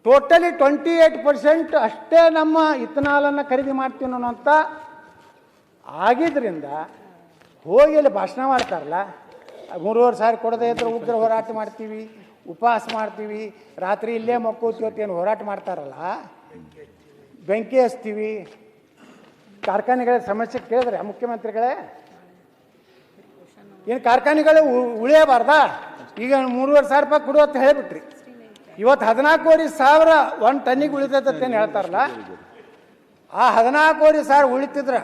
ಟೋಟಲಿ 28% ಅಷ್ಟೇ ನಮ್ಮ ಇಥನಾಲನ್ನು ಖರೀದಿ ಮಾಡ್ತೀವಿ ಅನ್ನೋಂಥ ಆಗಿದ್ದರಿಂದ ಹೋಗಿ ಅಲ್ಲಿ ಭಾಷಣ ಮಾಡ್ತಾರಲ್ಲ, 3.5 ಸಾವಿರ ಕೊಡದೇ ಇದ್ರೆ ಉಗ್ರ ಹೋರಾಟ ಮಾಡ್ತೀವಿ, ಉಪವಾಸ ಮಾಡ್ತೀವಿ, ರಾತ್ರಿ ಇಲ್ಲೇ ಮಕ್ಕೋತೀವಿ ಏನು ಹೋರಾಟ ಮಾಡ್ತಾರಲ್ಲ, ಬೆಂಕಿ ಹಚ್ತೀವಿ. ಕಾರ್ಖಾನೆಗಳ ಸಮಸ್ಯೆ ಕೇಳಿದ್ರೆ ಮುಖ್ಯಮಂತ್ರಿಗಳೇ, ಏನು ಕಾರ್ಖಾನೆಗಳು ಉಳಿಯಬಾರ್ದಾ? ಈಗ 3.5 ಸಾವಿರ ರೂಪಾಯಿ ಕೊಡು ಅಂತ ಹೇಳಿಬಿಟ್ರಿ. ಇವತ್ತು 14,000 1 ಟನ್ನಿಗೆ ಉಳಿತೈತೇನು ಹೇಳ್ತಾರಲ್ಲ, ಆ 14,000 ಉಳಿತಿದ್ರೆ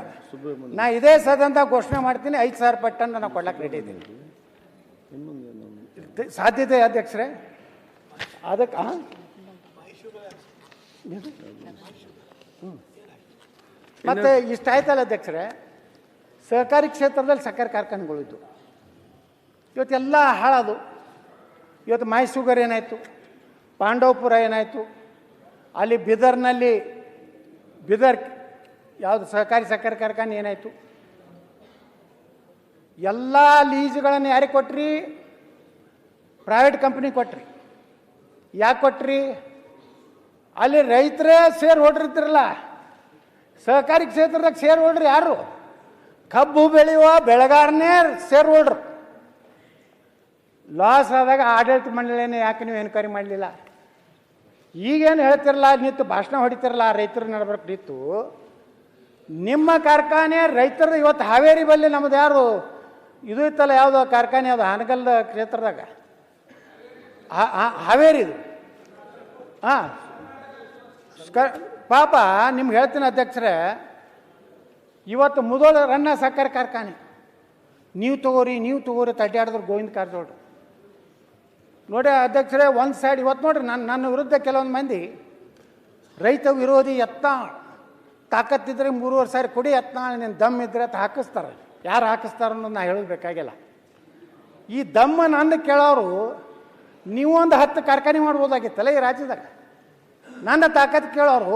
ನಾ ಇದೇ ಸದನದಾಗ ಘೋಷಣೆ ಮಾಡ್ತೀನಿ 5,000 ರೂಪಾಯಿ ಟನ್ ನಾನು ಕೊಡ್ಲಕ್ಕೆ ರೆಡಿ ಇದ್ದೀನಿ. ಸಾಧ್ಯತೆ ಅಧ್ಯಕ್ಷರೇ ಅದಕ್ಕೆ ಮತ್ತೆ ಇಷ್ಟ ಆಯ್ತಲ್ಲ ಅಧ್ಯಕ್ಷರೇ, ಸಹಕಾರಿ ಕ್ಷೇತ್ರದಲ್ಲಿ ಸಕ್ಕರೆ ಕಾರ್ಖಾನೆಗಳಿದ್ದು ಇವತ್ತೆಲ್ಲ ಹಾಳದು. ಇವತ್ತು ಮೈಸೂಗರ್ ಏನಾಯಿತು, ಪಾಂಡವಪುರ ಏನಾಯಿತು, ಅಲ್ಲಿ ಬಿದರ್ ಯಾವುದು ಸಹಕಾರಿ ಸಕ್ಕರೆ ಕಾರ್ಖಾನೆ ಏನಾಯಿತು, ಎಲ್ಲ ಲೀಸ್ಗಳನ್ನು ಯಾರಿಗೆ ಕೊಟ್ರಿ? ಪ್ರೈವೇಟ್ ಕಂಪ್ನಿ ಕೊಟ್ರಿ. ಯಾಕೆ ಕೊಟ್ರಿ? ಅಲ್ಲಿ ರೈತರೇ ಶೇರ್ ಹೋಲ್ಡರ್ ಇದ್ರಲ್ಲ, ಸಹಕಾರಿ ಕ್ಷೇತ್ರದಾಗ ಶೇರ್ ಹೋಲ್ಡ್ರ್ ಯಾರು? ಕಬ್ಬು ಬೆಳೆಯುವ ಬೆಳೆಗಾರನೇ ಶೇರ್ ಹೋಲ್ಡ್ರ್. ಲಾಸ್ ಆದಾಗ ಆಡಳಿತ ಮಂಡಳಿನೇ ಯಾಕೆ ನೀವು ಎನ್ಕ್ವೈರಿ ಮಾಡಲಿಲ್ಲ? ಈಗೇನು ಹೇಳ್ತಿರಲ್ಲ, ನಿಂತು ಭಾಷಣ ಹೊಡಿತಿರಲ್ಲ, ರೈತರ ನಡ್ಬರ್ಕ್ ನಿಂತು ನಿಮ್ಮ ಕಾರ್ಖಾನೆ ರೈತರ ಇವತ್ತು ಹಾವೇರಿ ಬಲ್ಲಿ ನಮ್ಮದು ಯಾರು ಇದು ಇತ್ತಲ್ಲ, ಯಾವುದೋ ಕಾರ್ಖಾನೆ ಅದು ಹಾನಗಲ್ ಕ್ಷೇತ್ರದಾಗ ಹಾವೇರಿದು. ಹಾಂ ಪಾಪ ನಿಮ್ಗೆ ಹೇಳ್ತೀನಿ ಅಧ್ಯಕ್ಷರೇ, ಇವತ್ತು ಮುದೋಳ ರನ್ನ ಸಕ್ಕರೆ ಕಾರ್ಖಾನೆ ನೀವು ತಗೋರಿ ತಡ್ಡಾಡಿದ್ರು ಗೋವಿಂದ ಕಾರಜೋಳ್ರು ನೋಡಿ ಅಧ್ಯಕ್ಷರೇ. ಒಂದು ಸೈಡ್ ಇವತ್ತು ನೋಡ್ರಿ ನನ್ನ ವಿರುದ್ಧ ಕೆಲವೊಂದು ಮಂದಿ ರೈತ ವಿರೋಧಿ ಯತ್ನಾಳ್ ತಾಕತ್ತಿದ್ರೆ 3.5 ಸಾವಿರ ಕೊಡಿ ಯತ್ನಾಳ್ ನೀನು ದಮ್ ಇದ್ರೆ ಅಂತ ಹಾಕಿಸ್ತಾರೆ. ಯಾರು ಹಾಕಿಸ್ತಾರ ಅನ್ನೋದು ನಾ ಹೇಳೋದು ಬೇಕಾಗಿಲ್ಲ. ಈ ದಮ್ಮ ನನ್ನ ಕೇಳೋರು ನೀವು ಒಂದು 10 ಕಾರ್ಖಾನೆ ಮಾಡ್ಬೋದಾಗಿತ್ತಲ್ಲ ಈ ರಾಜ್ಯದಾಗ. ನನ್ನ ತಾಕತ್ತು ಕೇಳೋರು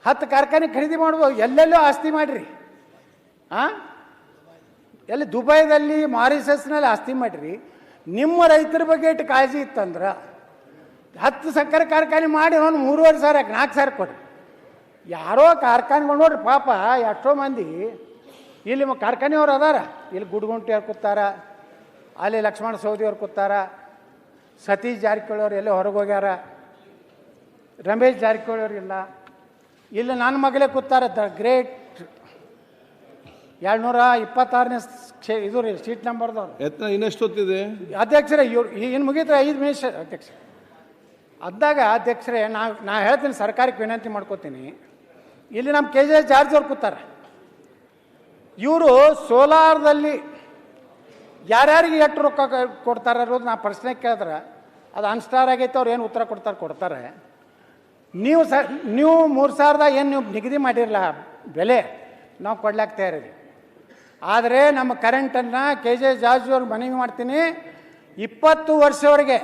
10 ಕಾರ್ಖಾನೆ ಖರೀದಿ ಮಾಡ್ಬೋದು, ಎಲ್ಲೆಲ್ಲೋ ಆಸ್ತಿ ಮಾಡಿರಿ. ಎಲ್ಲಿ ದುಬೈದಲ್ಲಿ ಮಾರಿಷಸ್ನಲ್ಲಿ ಆಸ್ತಿ ಮಾಡಿರಿ. ನಿಮ್ಮ ರೈತರ ಬಗ್ಗೆ ಇಟ್ಟು ಕಾಳಜಿ ಇತ್ತಂದ್ರೆ 10 ಸಕ್ಕರೆ ಕಾರ್ಖಾನೆ ಮಾಡಿ ಒಂದು 3.5 ಸಾವಿರ 4 ಸಾವಿರ ಕೊಡ್ರಿ. ಯಾರೋ ಕಾರ್ಖಾನೆಗಳು ನೋಡ್ರಿ ಪಾಪ ಎಷ್ಟೋ ಮಂದಿ ಇಲ್ಲಿ ಕಾರ್ಖಾನೆಯವ್ರು ಅದಾರ. ಇಲ್ಲಿ ಗುಡ್ಗುಂಟಿ ಅವ್ರು ಕೂತಾರ, ಅಲ್ಲಿ ಲಕ್ಷ್ಮಣ ಸವದಿ ಅವ್ರು ಕೂತಾರ, ಸತೀಶ್ ಜಾರಕಿಹೊಳಿ ಅವ್ರು ಎಲ್ಲೇ ಹೊರಗೆ ಹೋಗ್ಯಾರ, ರಮೇಶ್ ಜಾರಕಿಹೊಳಿ ಅವ್ರು ಇಲ್ಲ, ಇಲ್ಲಿ ನನ್ನ ಮಗಳೇ ಕೂತಾರ. ದ ಗ್ರೇಟ್ 226ನೇ ಇದು ರೀ ಸೀಟ್ ನಂಬರ್ದವ್ರು. ಇನ್ನೆಷ್ಟು ಹೊತ್ತಿದೆ ಅಧ್ಯಕ್ಷರೇ? ಇನ್ನು ಮುಗಿದ್ರೆ 5 ನಿಮಿಷ ಅಧ್ಯಕ್ಷ. ಅದ್ದಾಗ ಅಧ್ಯಕ್ಷರೇ ನಾ ಹೇಳ್ತೀನಿ, ಸರ್ಕಾರಕ್ಕೆ ವಿನಂತಿ ಮಾಡ್ಕೋತೀನಿ. ಇಲ್ಲಿ ನಮ್ಮ KJ ಜಾರ್ಜ್ ಅವ್ರು ಕೂತಾರೆ. ಇವರು ಸೋಲಾರ್ದಲ್ಲಿ ಯಾರ್ಯಾರಿಗೆ ಎಷ್ಟು ರೊಕ್ಕ ಕೊಡ್ತಾರೆ ಅನ್ನೋದು ನಾ ಪ್ರಶ್ನೆ ಕೇಳಿದ್ರೆ ಅದು ಅನ್ಸ್ಟಾರ್ ಆಗೈತೆ. ಅವ್ರು ಏನು ಉತ್ತರ ಕೊಡ್ತಾರೆ. ನೀವು 3,000 ಏನು ನೀವು ನಿಗದಿ ಮಾಡಿರಲ್ಲ ಬೆಲೆ, ನಾವು ಕೊಡ್ಲಾಕ್ ತಯಾರಿದೆ. ಆದರೆ ನಮ್ಮ ಕರೆಂಟನ್ನು KJ ಜಾರ್ಜ್ ಅವ್ರಿಗೆ ಮನವಿ ಮಾಡ್ತೀನಿ, 20 ವರ್ಷವರೆಗೆ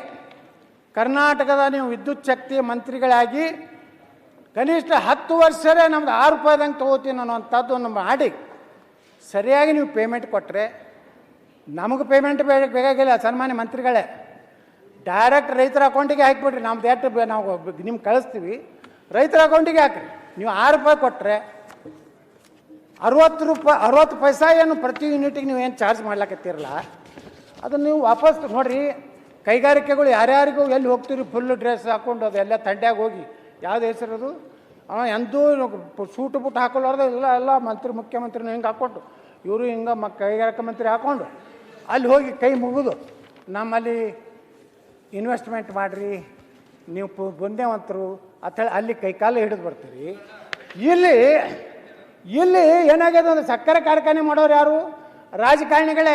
ಕರ್ನಾಟಕದ ನೀವು ವಿದ್ಯುತ್ ಶಕ್ತಿ ಮಂತ್ರಿಗಳಾಗಿ ಕನಿಷ್ಠ 10 ವರ್ಷವೇ ನಮ್ದು 6 ರೂಪಾಯಿದಂಗೆ ತೊಗೋತೀನಿ ಅನ್ನೋವಂಥದ್ದು ಮಾಡಿ ಸರಿಯಾಗಿ ನೀವು ಪೇಮೆಂಟ್ ಕೊಟ್ಟರೆ, ನಮಗೆ ಪೇಮೆಂಟ್ ಬೇಕಾಗಿಲ್ಲ. ಸನ್ಮಾನ್ಯ ಮಂತ್ರಿಗಳೇ, ಡೈರೆಕ್ಟ್ ರೈತರ ಅಕೌಂಟಿಗೆ ಹಾಕಿಬಿಡ್ರಿ. ನಮ್ದು ಎಷ್ಟು ನಾವು ನಿಮ್ಗೆ ಕಳಿಸ್ತೀವಿ, ರೈತರ ಅಕೌಂಟಿಗೆ ಹಾಕಿರಿ. ನೀವು 6 ರೂಪಾಯಿ ಕೊಟ್ಟರೆ 60 ಪೈಸಾ ಏನು ಪ್ರತಿ ಯೂನಿಟಿಗೆ ನೀವು ಏನು ಚಾರ್ಜ್ ಮಾಡ್ಲಾಕತ್ತೀರಲ್ಲ, ಅದನ್ನು ನೀವು ವಾಪಸ್ ನೋಡಿರಿ. ಕೈಗಾರಿಕೆಗಳು ಯಾರ್ಯಾರಿಗೂ ಎಲ್ಲಿ ಹೋಗ್ತೀರಿ ಫುಲ್ ಡ್ರೆಸ್ ಹಾಕ್ಕೊಂಡು ಅದೆಲ್ಲ ತಂಡ್ಯಾಗ ಹೋಗಿ ಯಾವ್ದು ಹೆಸರದು ಎಂದೂ ಸೂಟು ಬುಟ್ಟು ಹಾಕೊಳ್ಳಾರ್ದು ಎಲ್ಲ ಮುಖ್ಯಮಂತ್ರಿನ ಹಿಂಗೆ ಹಾಕ್ಕೊಂಡು ಇವರು ಹಿಂಗೆ ಕೈಗಾರಿಕಾ ಮಂತ್ರಿ ಹಾಕ್ಕೊಂಡು ಅಲ್ಲಿ ಹೋಗಿ ಕೈ ಮುಗಿದು ನಮ್ಮಲ್ಲಿ ಇನ್ವೆಸ್ಟ್ಮೆಂಟ್ ಮಾಡಿರಿ ನೀವು ಬುಂದೇವಂತರು ಅಂತೇಳಿ ಅಲ್ಲಿ ಕೈಕಾಲು ಹಿಡಿದು ಬರ್ತೀರಿ. ಇಲ್ಲಿ ಏನಾಗ್ಯದ ಅಂದ್ರೆ ಸಕ್ಕರೆ ಕಾರ್ಖಾನೆ ಮಾಡೋರು ಯಾರು? ರಾಜಕಾರಣಿಗಳೇ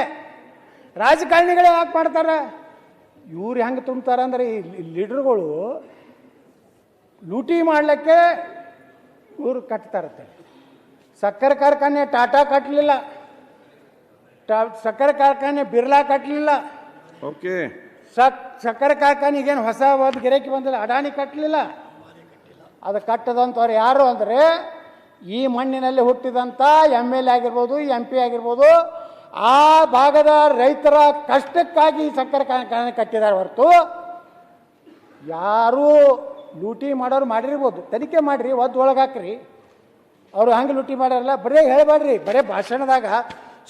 ಯಾಕೆ ಮಾಡ್ತಾರೆ? ಇವ್ರು ಹೆಂಗೆ ತುಂಬ್ತಾರೆ ಅಂದರೆ ಈ ಲೀಡ್ರುಗಳು ಲೂಟಿ ಮಾಡಲಿಕ್ಕೆ ಇವರು ಕಟ್ತಾರತ್ತೆ. ಸಕ್ಕರೆ ಕಾರ್ಖಾನೆ ಟಾಟಾ ಕಟ್ಟಲಿಲ್ಲ, ಸಕ್ಕರೆ ಕಾರ್ಖಾನೆ ಬಿರ್ಲಾ ಕಟ್ಟಲಿಲ್ಲ, ಓಕೆ, ಸಕ್ಕರೆ ಕಾರ್ಖಾನೆಗೇನು ಹೊಸ ಒಂದು ಗಿರಾಕಿ ಬಂದಿಲ್ಲ, ಅಡಾನಿ ಕಟ್ಟಲಿಲ್ಲ. ಅದು ಕಟ್ಟದಂಥವ್ರು ಯಾರು ಅಂದರೆ ಈ ಮಣ್ಣಿನಲ್ಲಿ ಹುಟ್ಟಿದಂಥ MLA ಆಗಿರ್ಬೋದು, MP ಆಗಿರ್ಬೋದು, ಆ ಭಾಗದ ರೈತರ ಕಷ್ಟಕ್ಕಾಗಿ ಸಕ್ಕರೆ ಕಾರ್ಖಾನೆ ಕಟ್ಟಿದ್ದಾರೆ ಹೊರತು ಯಾರೂ ಲೂಟಿ ಮಾಡೋರು ಮಾಡಿರ್ಬೋದು. ತನಿಖೆ ಮಾಡಿರಿ, ಒಳಗೆ ಹಾಕ್ರಿ. ಅವರು ಹಂಗೆ ಲೂಟಿ ಮಾಡ್ಯಾರಲ್ಲ, ಬರೀ ಹೇಳಬೇಡ್ರಿ. ಬರೀ ಭಾಷಣದಾಗ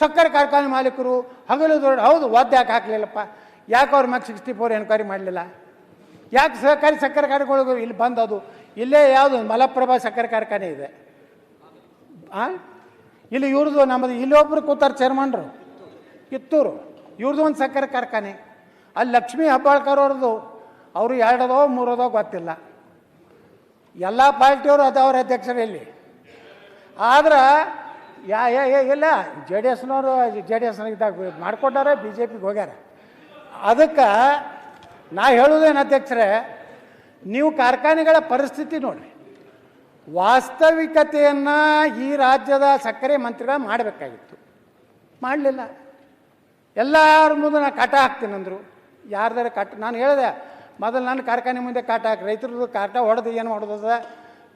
ಸಕ್ಕರೆ ಕಾರ್ಖಾನೆ ಮಾಲೀಕರು ಹಗಲು ದೊಡ್ಡ ಹೌದು ಯಾಕೆ ಹಾಕಲಿಲ್ಲಪ್ಪ, ಯಾಕೆ ಅವ್ರ ಮ್ಯಾಗ 64 ಎನ್ಕ್ವೈರಿ ಮಾಡಲಿಲ್ಲ, ಯಾಕೆ ಸಹಕಾರಿ ಸಕ್ಕರೆ ಕಾರ್ಖಾನೆಗಳು ಇಲ್ಲಿ ಬಂದದು? ಇಲ್ಲೇ ಯಾವುದು ಮಲಪ್ರಭಾ ಸಕ್ಕರೆ ಕಾರ್ಖಾನೆ ಇದೆ. ಇಲ್ಲಿ ಇವ್ರದ್ದು ನಮ್ಮದು ಇಲ್ಲೊಬ್ರು ಕೂತಾರೆ ಚೇರ್ಮನ್ರು ಕಿತ್ತೂರು, ಇವ್ರದ್ದು ಒಂದು ಸಕ್ಕರೆ ಕಾರ್ಖಾನೆ. ಅಲ್ಲಿ ಲಕ್ಷ್ಮೀ ಹೆಬ್ಬಾಳ್ಕರ್ ಅವ್ರದ್ದು, ಅವರು 2 3 ಗೊತ್ತಿಲ್ಲ. ಎಲ್ಲ ಪಾರ್ಟಿಯವರು ಅದವ್ರ ಅಧ್ಯಕ್ಷರಲ್ಲಿ. ಆದ್ರೆ ಇಲ್ಲ JDSನವರು JDSನಾಗ ಮಾಡ್ಕೊಟ್ಟಾರೆ, BJPಗೆ ಹೋಗ್ಯಾರ. ಅದಕ್ಕೆ ನಾ ಹೇಳೋದೇನು ಅಧ್ಯಕ್ಷರೇ, ನೀವು ಕಾರ್ಖಾನೆಗಳ ಪರಿಸ್ಥಿತಿ ನೋಡಿರಿ. ವಾಸ್ತವಿಕತೆಯನ್ನು ಈ ರಾಜ್ಯದ ಸಕ್ಕರೆ ಮಂತ್ರಿಗಳು ಮಾಡಬೇಕಾಗಿತ್ತು, ಮಾಡಲಿಲ್ಲ. ಎಲ್ಲರ ಮುಂದೆ ನಾನು ಕಾಟ ಹಾಕ್ತೀನಿ ಅಂದರು. ಯಾರ್ದಾರ ಕಾಟ ನಾನು ಹೇಳಿದೆ ಮೊದಲು ನನ್ನ ಕಾರ್ಖಾನೆ ಮುಂದೆ ಕಾಟ ಹಾಕಿ, ರೈತರದ್ದು ಕಾಟ ಹೊಡೆದು ಏನು ಮಾಡೋದದ,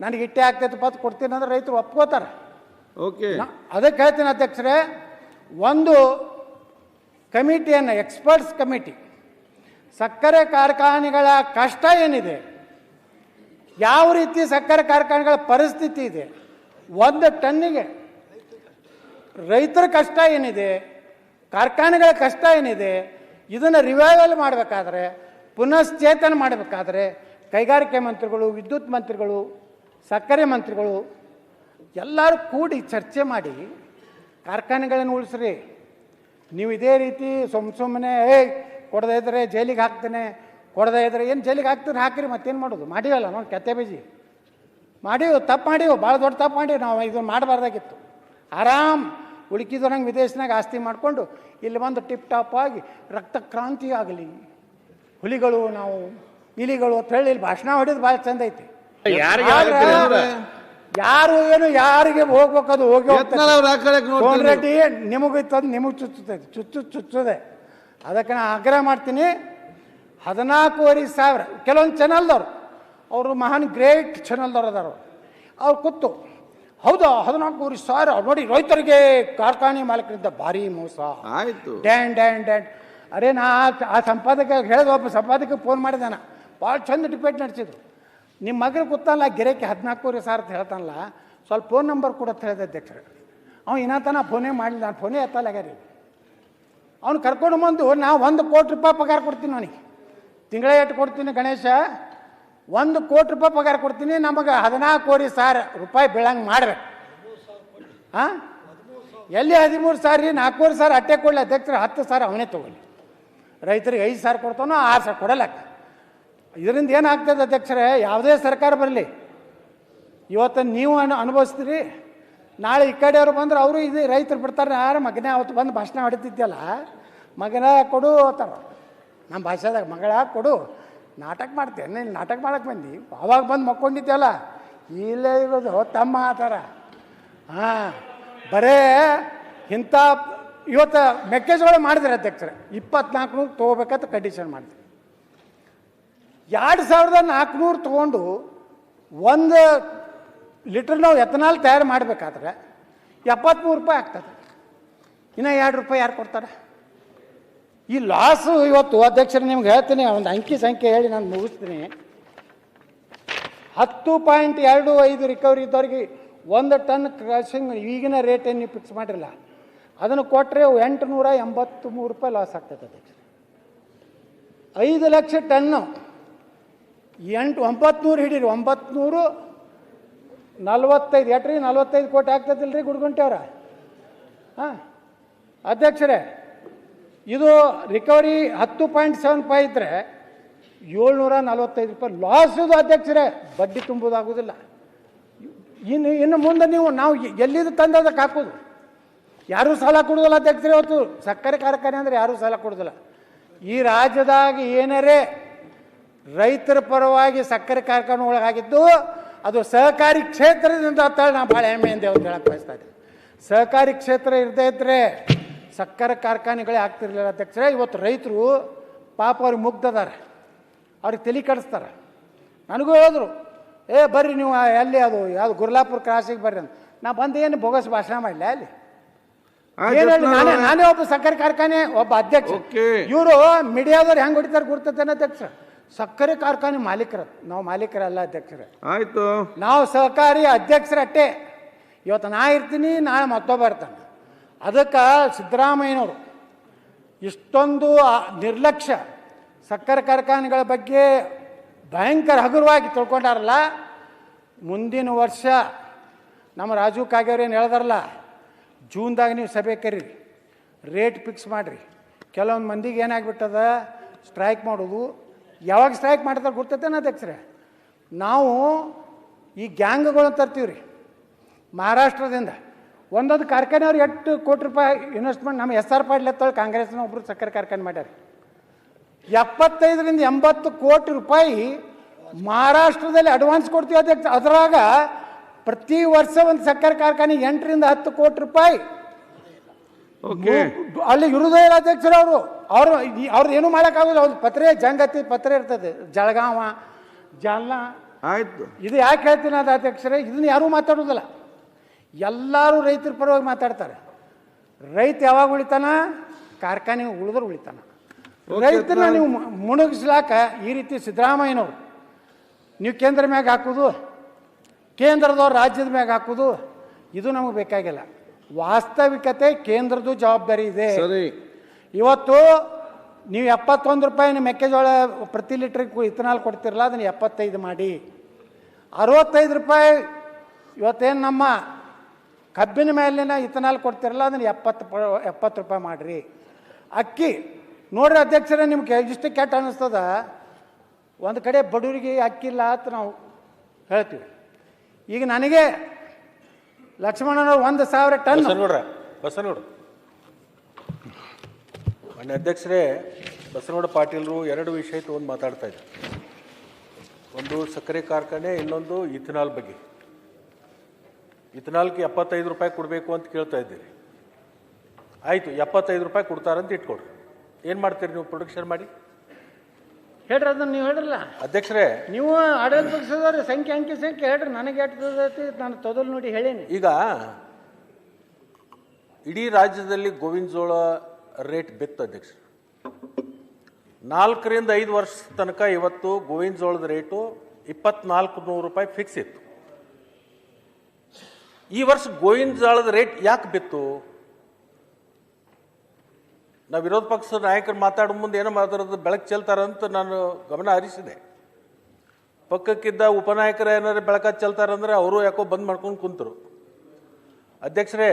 ನನಗೆ ಇಟ್ಟೆ ಆಗ್ತೈತೆ ಪತ್ತು ಕೊಡ್ತೀನಿ ಅಂದ್ರೆ ರೈತರು ಒಪ್ಕೋತಾರೆ. ಓಕೆ, ಅದಕ್ಕೆ ಹೇಳ್ತೀನಿ ಅಧ್ಯಕ್ಷರೇ, ಒಂದು ಕಮಿಟಿಯನ್ನು ಎಕ್ಸ್ಪರ್ಟ್ಸ್ ಕಮಿಟಿ ಸಕ್ಕರೆ ಕಾರ್ಖಾನೆಗಳ ಕಷ್ಟ ಏನಿದೆ, ಯಾವ ರೀತಿ ಸಕ್ಕರೆ ಕಾರ್ಖಾನೆಗಳ ಪರಿಸ್ಥಿತಿ ಇದೆ, 1 ಟನ್ನಿಗೆ ರೈತರ ಕಷ್ಟ ಏನಿದೆ, ಕಾರ್ಖಾನೆಗಳ ಕಷ್ಟ ಏನಿದೆ, ಇದನ್ನು ರಿವೈವಲ್ ಮಾಡಬೇಕಾದ್ರೆ, ಪುನಶ್ಚೇತನ ಮಾಡಬೇಕಾದ್ರೆ ಕೈಗಾರಿಕೆ ಮಂತ್ರಿಗಳು, ವಿದ್ಯುತ್ ಮಂತ್ರಿಗಳು, ಸಕ್ಕರೆ ಮಂತ್ರಿಗಳು ಎಲ್ಲರೂ ಕೂಡಿ ಚರ್ಚೆ ಮಾಡಿ ಕಾರ್ಖಾನೆಗಳನ್ನು ಉಳಿಸ್ರಿ. ನೀವು ಇದೇ ರೀತಿ ಸುಮ್ಮನೆ ಕೊಡದೇ ಇದ್ರೆ ಜೈಲಿಗೆ ಹಾಕ್ತೇನೆ, ಕೊಡದೇ ಇದ್ರೆ ಏನು ಜೈಲಿಗೆ ಹಾಕ್ತಾರೆ ಹಾಕಿರಿ, ಮತ್ತೇನು ಮಾಡೋದು? ಮಾಡಿವಲ್ಲ ನೋಡಿ, ಕೆತ್ತೆ ಬೀಜಿ ಮಾಡೀವಿ, ತಪ್ಪು ಮಾಡೀವಿ, ಭಾಳ ದೊಡ್ಡ ತಪ್ಪು ಮಾಡೀವಿ. ನಾವು ಇದನ್ನು ಮಾಡಬಾರ್ದಾಗಿತ್ತು. ಆರಾಮ್ ಉಳುಕಿದವ್ರಂಗೆ ವಿದೇಶನಾಗ ಆಸ್ತಿ ಮಾಡಿಕೊಂಡು ಇಲ್ಲಿ ಬಂದು ಟಿಪ್ ಟಾಪ್ ಆಗಿ ರಕ್ತ ಕ್ರಾಂತಿ ಆಗಲಿ, ಹುಲಿಗಳು ನಾವು ಇಲಿಗಳು ಅಂತ ಹೇಳಿ ಇಲ್ಲಿ ಭಾಷಣ ಹೊಡಿಯೋದು ಭಾಳ ಚಂದ ಐತಿ. ಯಾರು ಏನು ಯಾರಿಗೆ ಹೋಗ್ಬೇಕದು ಹೋಗಿ ಸೋನ್ ರೆಡ್ಡಿ ನಿಮಗೆ ತಂದು ನಿಮಗೆ ಚುಚ್ಚುತ್ತೈತೆ, ಚುಚ್ಚುತ್ತದೆ. ಅದಕ್ಕೆ ನಾನು ಆಗ್ರಹ ಮಾಡ್ತೀನಿ, 14,500 ಕೆಲವೊಂದು ಚಾನಲ್ದವ್ರು, ಅವರು ಮಹಾನ್ ಗ್ರೇಟ್ ಚಾನಲ್ದವ್ರು ಅದಾರು, ಅವ್ರು ಕೂತು ಹೌದಾ 14,500 ನೋಡಿ ರೈತರಿಗೆ ಕಾರ್ಖಾನೆ ಮಾಲೀಕರಿಂದ ಭಾರಿ ಮೋಸ ಆಯ್ತು, ಡ್ಯಾಂಡ್ ಡ್ಯಾಂಡ್ ಡ್ಯಾಂಡ್. ಅರೆ ನಾ ಆ ಸಂಪಾದಕ ಹೇಳಿದ, ಒಬ್ಬ ಸಂಪಾದಕ ಫೋನ್ ಮಾಡಿದಾನ, ಭಾಳ ಚಂದ ಡಿಬೇಟ್ ನಡೆಸಿದ್ರು. ನಿಮ್ಮ ಮಗನ ಕೂತಲ್ಲ ಗಿರಾಕಿ 14,500 ಅಂತ ಹೇಳ್ತಾನಲ್ಲ, ಸ್ವಲ್ಪ ಫೋನ್ ನಂಬರ್ ಕೂಡ ಹೇಳಿದೆ ಅಧ್ಯಕ್ಷರು. ಅವ್ನು ಇನ್ನತನ ಫೋನೇ ಮಾಡಲಿಲ್ಲ, ನಾನು ಫೋನೇ ಎತ್ತಲಾಗ್ಯಾರಿ. ಅವ್ನು ಕರ್ಕೊಂಡು ಬಂದು ನಾವು 1 ಕೋಟಿ ರೂಪಾಯಿ ಪಗಾರ ಕೊಡ್ತೀನಿ, ಅವನಿಗೆ ತಿಂಗಳ ಎಷ್ಟು ಕೊಡ್ತೀನಿ ಗಣೇಶ, 1 ಕೋಟಿ ರೂಪಾಯಿ ಪಗಾರ ಕೊಡ್ತೀನಿ, ನಮಗೆ 14,000 ರೂಪಾಯಿ ಬೀಳಂಗೆ ಮಾಡ್ಬೇಕು. ಹಾಂ, ಎಲ್ಲಿ 13,000 4,000 ಅಟ್ಟೆ ಕೊಡಲಿ ಅಧ್ಯಕ್ಷರು, 10,000 ಅವನೇ ತೊಗೊಳ್ಳಿ. ರೈತರಿಗೆ 5,000 ಕೊಡ್ತಾನೋ 6,000 ಕೊಡಲಕ್ಕ. ಇದರಿಂದ ಏನಾಗ್ತದೆ ಅಧ್ಯಕ್ಷರೇ, ಯಾವುದೇ ಸರ್ಕಾರ ಬರಲಿ, ಇವತ್ತು ನೀವು ಅನುಭವಿಸ್ತೀರಿ, ನಾಳೆ ಈ ಕಡೆಯವರು ಬಂದ್ರೆ ಅವರು ಇದು ರೈತರು ಬಿಡ್ತಾರೆ. ಯಾರು ಮಗನೇ ಅವತ್ತು ಬಂದು ಭಾಷಣ ಹೊಡಿತಿದ್ದಲ್ಲ, ಮಗನ ಕೊಡು ಅಂತಾರೆ ನಮ್ಮ ಭಾಷೆದಾಗ, ಮಗಳ ಕೊಡು, ನಾಟಕ ಮಾಡ್ತೇನೆ, ನೀನು ನಾಟಕ ಮಾಡಕ್ಕೆ ಬಂದು ಅವಾಗ ಬಂದು ಮಕ್ಕೊಂಡಿದ್ದಲ್ಲ, ಇಲ್ಲೇ ಇರೋದು ತಮ್ಮ ಆ ಥರ. ಹಾಂ, ಬರೇ ಇಂಥ ಇವತ್ತು ಮೆಕ್ಕೆಜೋಳ ಮಾಡಿದ್ರೆ ಅಧ್ಯಕ್ಷರೇ 24,000 ತೊಗೋಬೇಕಂತ ಕಂಡೀಷನ್ ಮಾಡಿದ್ರು. 2,400 ತೊಗೊಂಡು 1 ಲೀಟ್ರ್ ನಾವು ಎಥನಾಲ್ ತಯಾರು ಮಾಡಬೇಕಾದ್ರೆ 73 ರೂಪಾಯಿ ಆಗ್ತದೆ. ಇನ್ನು 2 ರೂಪಾಯಿ ಯಾರು ಕೊಡ್ತಾರೆ? ಈ ಲಾಸು ಇವತ್ತು ಅಧ್ಯಕ್ಷರು ನಿಮ್ಗೆ ಹೇಳ್ತೀನಿ, ಒಂದು ಅಂಕಿ ಸಂಖ್ಯೆ ಹೇಳಿ ನಾನು ಮುಗಿಸ್ತೀನಿ. 10.25 ರಿಕವರಿ ಇದ್ದವ್ರಿಗೆ 1 ಟನ್ ಕ್ರಷಿಂಗ್ ಈಗಿನ ರೇಟ್ ಏನು ನೀವು ಫಿಕ್ಸ್ ಮಾಡಿರಲ್ಲ, ಅದನ್ನು ಕೊಟ್ಟರೆ 883 ರೂಪಾಯಿ ಲಾಸ್ ಆಗ್ತದೆ ಅಧ್ಯಕ್ಷ. 5 ಲಕ್ಷ ಟನ್ನು 900 ಹಿಡೀರಿ 945 ಎಟ್ರಿ 45 ಕೋಟಿ ಆಗ್ತದಿಲ್ಲ ರೀ ಗುಡ್ಗುಂಟೆವ್ರ. ಹಾಂ ಅಧ್ಯಕ್ಷರೇ, ಇದು ರಿಕವರಿ 10.75 ಇದ್ದರೆ 745 ರೂಪಾಯಿ ಲಾಸ್ ಇದು ಅಧ್ಯಕ್ಷರೇ. ಬಡ್ಡಿ ತುಂಬುವುದಾಗೋದಿಲ್ಲ. ಇನ್ನು ಮುಂದೆ ನಾವು ಎಲ್ಲಿದ್ದು ತಂದದಕ್ಕೆ ಹಾಕೋದು? ಯಾರೂ ಸಾಲ ಕೊಡೋದಿಲ್ಲ ಅಧ್ಯಕ್ಷರೇ. ಇವತ್ತು ಸಕ್ಕರೆ ಕಾರ್ಖಾನೆ ಅಂದರೆ ಯಾರೂ ಸಾಲ ಕೊಡೋದಿಲ್ಲ. ಈ ರಾಜ್ಯದಾಗ ಏನಾರೇ ರೈತರ ಪರವಾಗಿ ಸಕ್ಕರೆ ಕಾರ್ಖಾನೆ ಒಳಗಾಗಿದ್ದು ಅದು ಸಹಕಾರಿ ಕ್ಷೇತ್ರದಿಂದ ಅಂತೇಳಿ ನಾನು ಭಾಳ ಹೆಮ್ಮೆಯಿಂದ ಅವ್ರು ಹೇಳಕ್ಕೆ ಬಯಸ್ತಾ ಇದ್ದೀನಿ. ಸಹಕಾರಿ ಕ್ಷೇತ್ರ ಇರದೇ ಇದ್ದರೆ ಸಕ್ಕರೆ ಕಾರ್ಖಾನೆಗಳೇ ಆಗ್ತಿರ್ಲಿಲ್ಲ ಅಧ್ಯಕ್ಷರೇ. ಇವತ್ತು ರೈತರು ಪಾಪ ಅವ್ರಿಗೆ ಮುಗ್ಧದಾರೆ, ಅವ್ರಿಗೆ ತಲೆ ಕೆಡಿಸ್ತಾರೆ. ನನಗೂ ಹೇಳಿದ್ರು, ಬರ್ರಿ ನೀವು ಎಲ್ಲಿ ಅದು ಯಾವುದು ಗುರ್ಲಾಪುರ ಕ್ರಾಸಿಗೆ ಬರ್ರಿ ಅಂತ. ನಾ ಬಂದು ಏನು ಬೋಗಸ್ ಭಾಷಣ ಮಾಡಲಿ ಅಲ್ಲಿ? ಏನು ಹೇಳಿ, ನಾನೇ ಒಬ್ಬ ಸಕ್ಕರೆ ಕಾರ್ಖಾನೆ ಒಬ್ಬ ಅಧ್ಯಕ್ಷ. ಇವರು ಮೀಡಿಯಾದವ್ರು ಹೆಂಗೆ ಹೊಡಿತಾರೆ ಗುರ್ತೇನೆ ಅಧ್ಯಕ್ಷ. ಸಕ್ಕರೆ ಕಾರ್ಖಾನೆ ಮಾಲೀಕರ, ನಾವು ಮಾಲೀಕರಲ್ಲ ಅಧ್ಯಕ್ಷರೇ. ಆಯ್ತು, ನಾವು ಸಹಕಾರಿ ಅಧ್ಯಕ್ಷರಟ್ಟೆ. ಇವತ್ತು ನಾ ಇರ್ತೀನಿ, ನಾಳೆ ಮತ್ತೊಬ್ಬ ಇರ್ತಾನೆ. ಅದಕ್ಕೆ ಸಿದ್ದರಾಮಯ್ಯನವರು ಇಷ್ಟೊಂದು ನಿರ್ಲಕ್ಷ್ಯ ಸಕ್ಕರೆ ಕಾರ್ಖಾನೆಗಳ ಬಗ್ಗೆ ಭಯಂಕರ ಹಗುರವಾಗಿ ತಿಳ್ಕೊಂಡಾರಲ್ಲ. ಮುಂದಿನ ವರ್ಷ ನಮ್ಮ ರಾಜು ಕಾಗೇವ್ರು ಏನು ಹೇಳ್ದಾರಲ್ಲ, ಜೂನ್ದಾಗ ನೀವು ಸಭೆ ಕರೀರಿ, ರೇಟ್ ಫಿಕ್ಸ್ ಮಾಡಿರಿ. ಕೆಲವೊಂದು ಮಂದಿಗೆ ಏನಾಗ್ಬಿಟ್ಟದ ಸ್ಟ್ರೈಕ್ ಮಾಡೋದು. ಯಾವಾಗ ಸ್ಟ್ರೈಕ್ ಮಾಡ್ತಾರೆ ಗೊತ್ತೈತೇನ ಅಧ್ಯಕ್ಷರೇ? ನಾವು ಈ ಗ್ಯಾಂಗ್ಗಳನ್ನು ತರ್ತೀವಿ ರೀ ಮಹಾರಾಷ್ಟ್ರದಿಂದ. ಒಂದೊಂದು ಕಾರ್ಖಾನೆಯವ್ರು 8 ಕೋಟಿ ರೂಪಾಯಿ ಇನ್ವೆಸ್ಟ್ಮೆಂಟ್ ನಮ್ಮ SR ಪಾಟೀಲ್ ಎತ್ತೊಳಗೆ ಕಾಂಗ್ರೆಸ್ನ ಒಬ್ಬರು ಸಕ್ಕರೆ ಕಾರ್ಖಾನೆ ಮಾಡ್ಯಾರ. 75ರಿಂದ 80 ಕೋಟಿ ರೂಪಾಯಿ ಮಹಾರಾಷ್ಟ್ರದಲ್ಲಿ ಅಡ್ವಾನ್ಸ್ ಕೊಡ್ತೀವಿ ಅಧ್ಯಕ್ಷ. ಅದರಾಗ ಪ್ರತಿ ವರ್ಷ ಒಂದು ಸಕ್ಕರೆ ಕಾರ್ಖಾನೆ 8ರಿಂದ 10 ಕೋಟಿ ರೂಪಾಯಿ ಅಲ್ಲಿ ಇರುವುದೇ ಇಲ್ಲ ಅಧ್ಯಕ್ಷರು. ಅವ್ರದ್ದು ಏನೂ ಮಾಡೋಕ್ಕಾಗೋಲ್ಲ. ಒಂದು ಪತ್ರೆ ಜಂಗತಿ ಪತ್ರೆ ಇರ್ತದೆ, ಜಳಗಾವ ಜಾಲ್ನಾ. ಆಯ್ತು, ಇದು ಯಾಕೆ ಹೇಳ್ತೀನಿ ಅದು ಅಧ್ಯಕ್ಷರೇ, ಇದನ್ನ ಯಾರೂ ಮಾತಾಡೋದಿಲ್ಲ. ಎಲ್ಲರೂ ರೈತರ ಪರವಾಗಿ ಮಾತಾಡ್ತಾರೆ. ರೈತ ಯಾವಾಗ ಉಳಿತಾನ? ಕಾರ್ಖಾನೆ ಉಳಿದ್ರೆ ಉಳಿತಾನ. ರೈತರನ್ನ ನೀವು ಮುಣಗಿಸ್ಲಾಕ ಈ ರೀತಿ ಸಿದ್ದರಾಮಯ್ಯನವರು ನೀವು ಕೇಂದ್ರ ಮ್ಯಾಗ ಹಾಕೋದು, ಕೇಂದ್ರದವ್ರು ರಾಜ್ಯದ ಮ್ಯಾಗ ಹಾಕೋದು, ಇದು ನಮಗೆ ಬೇಕಾಗಿಲ್ಲ. ವಾಸ್ತವಿಕತೆ ಕೇಂದ್ರದ್ದು ಜವಾಬ್ದಾರಿ ಇದೆ. ಇವತ್ತು ನೀವು 71 ರೂಪಾಯಿ ಮೆಕ್ಕೆಜೋಳ ಪ್ರತಿ ಲೀಟ್ರಿಗೆ ಇಥನಾಲ್ ಕೊಡ್ತಿರಲ್ಲ, ಅದನ್ನು 75 ಮಾಡಿ. 65 ರೂಪಾಯಿ ಇವತ್ತೇನು ನಮ್ಮ ಕಬ್ಬಿನ ಮೇಲಿನ ಇಥನಾಲ್ ಕೊಡ್ತಿರಲ್ಲ, ಅದನ್ನು 70 ರೂಪಾಯಿ ಮಾಡಿರಿ. ಅಕ್ಕಿ ನೋಡ್ರಿ ಅಧ್ಯಕ್ಷರೇ, ನಿಮ್ಗೆ ಇಷ್ಟು ಕೆಟ್ಟ ಅನ್ನಿಸ್ತದ. ಒಂದು ಕಡೆ ಬಡವರಿಗೆ ಅಕ್ಕಿ ಇಲ್ಲ ಅಂತ ನಾವು ಹೇಳ್ತೀವಿ. ಈಗ ನನಗೆ ಲಕ್ಷ್ಮಣನವ್ರು 1,000 ಟನ್ ಬಸನಗೌಡ ಮಾನ್ಯ ಅಧ್ಯಕ್ಷರೇ, ಬಸನಗೌಡ ಪಾಟೀಲರು 2 ವಿಷಯ ತೊಗೊಂಡು ಮಾತಾಡ್ತಾ ಇದ್ದಾರೆ. ಒಂದು ಸಕ್ಕರೆ ಕಾರ್ಖಾನೆ, ಇನ್ನೊಂದು ಇಥನಾಲ್ ಬಗ್ಗೆ. ಇಥನಾಲ್ಗೆ 75 ರೂಪಾಯಿ ಕೊಡಬೇಕು ಅಂತ ಕೇಳ್ತಾ ಇದ್ದೀರಿ. ಆಯಿತು, 75 ರೂಪಾಯಿ ಕೊಡ್ತಾರಂತ ಇಟ್ಕೊಡ್ರಿ. ಏನು ಮಾಡ್ತೀರಿ ನೀವು ಪ್ರೊಡಕ್ಷನ್ ಮಾಡಿ? ಹೇಳ್ರಿ, ಅದನ್ನು ನೀವು ಹೇಳ್ರಲ್ಲ ಅಧ್ಯಕ್ಷರೇ. ನೀವು ಆಡಳಿತ ಪಕ್ಷದವ್ರ ಅಂಕಿ ಸಂಖ್ಯೆ ಹೇಳ್ರಿ. ನನಗೆ ಎಷ್ಟೈತಿ ನಾನು ತೊದಲು ನೋಡಿ ಹೇಳೀನಿ. ಈಗ ಇಡೀ ರಾಜ್ಯದಲ್ಲಿ ಗೋವಿನ ಜೋಳ ರೇಟ್ ಬಿತ್ತು ಅಧ್ಯಕ್ಷ. 4ರಿಂದ 5 ವರ್ಷ ತನಕ ಇವತ್ತು ಗೋವಿನ ಜೋಳದ ರೇಟು 2,400 ರೂಪಾಯಿ ಫಿಕ್ಸ್ ಇತ್ತು. ಈ ವರ್ಷ ಗೋವಿನ ಜೋಳದ ರೇಟ್ ಯಾಕೆ ಬಿತ್ತು? ನಾವು ವಿರೋಧ ಪಕ್ಷದ ನಾಯಕರು ಮಾತಾಡೋ ಮುಂದೆ ಏನೋ ಮಾತಾಡೋದು ಬೆಳಕು ಚೆಲ್ತಾರಂತ ನಾನು ಗಮನ ಹರಿಸಿದೆ. ಪಕ್ಕಕ್ಕಿದ್ದ ಉಪನಾಯಕರು ಏನಾದ್ರು ಬೆಳಕ ಚೆಲ್ತಾರಂದ್ರೆ ಅವರು ಯಾಕೋ ಬಂದ್ ಮಾಡ್ಕೊಂಡು ಕುಂತರು. ಅಧ್ಯಕ್ಷರೇ,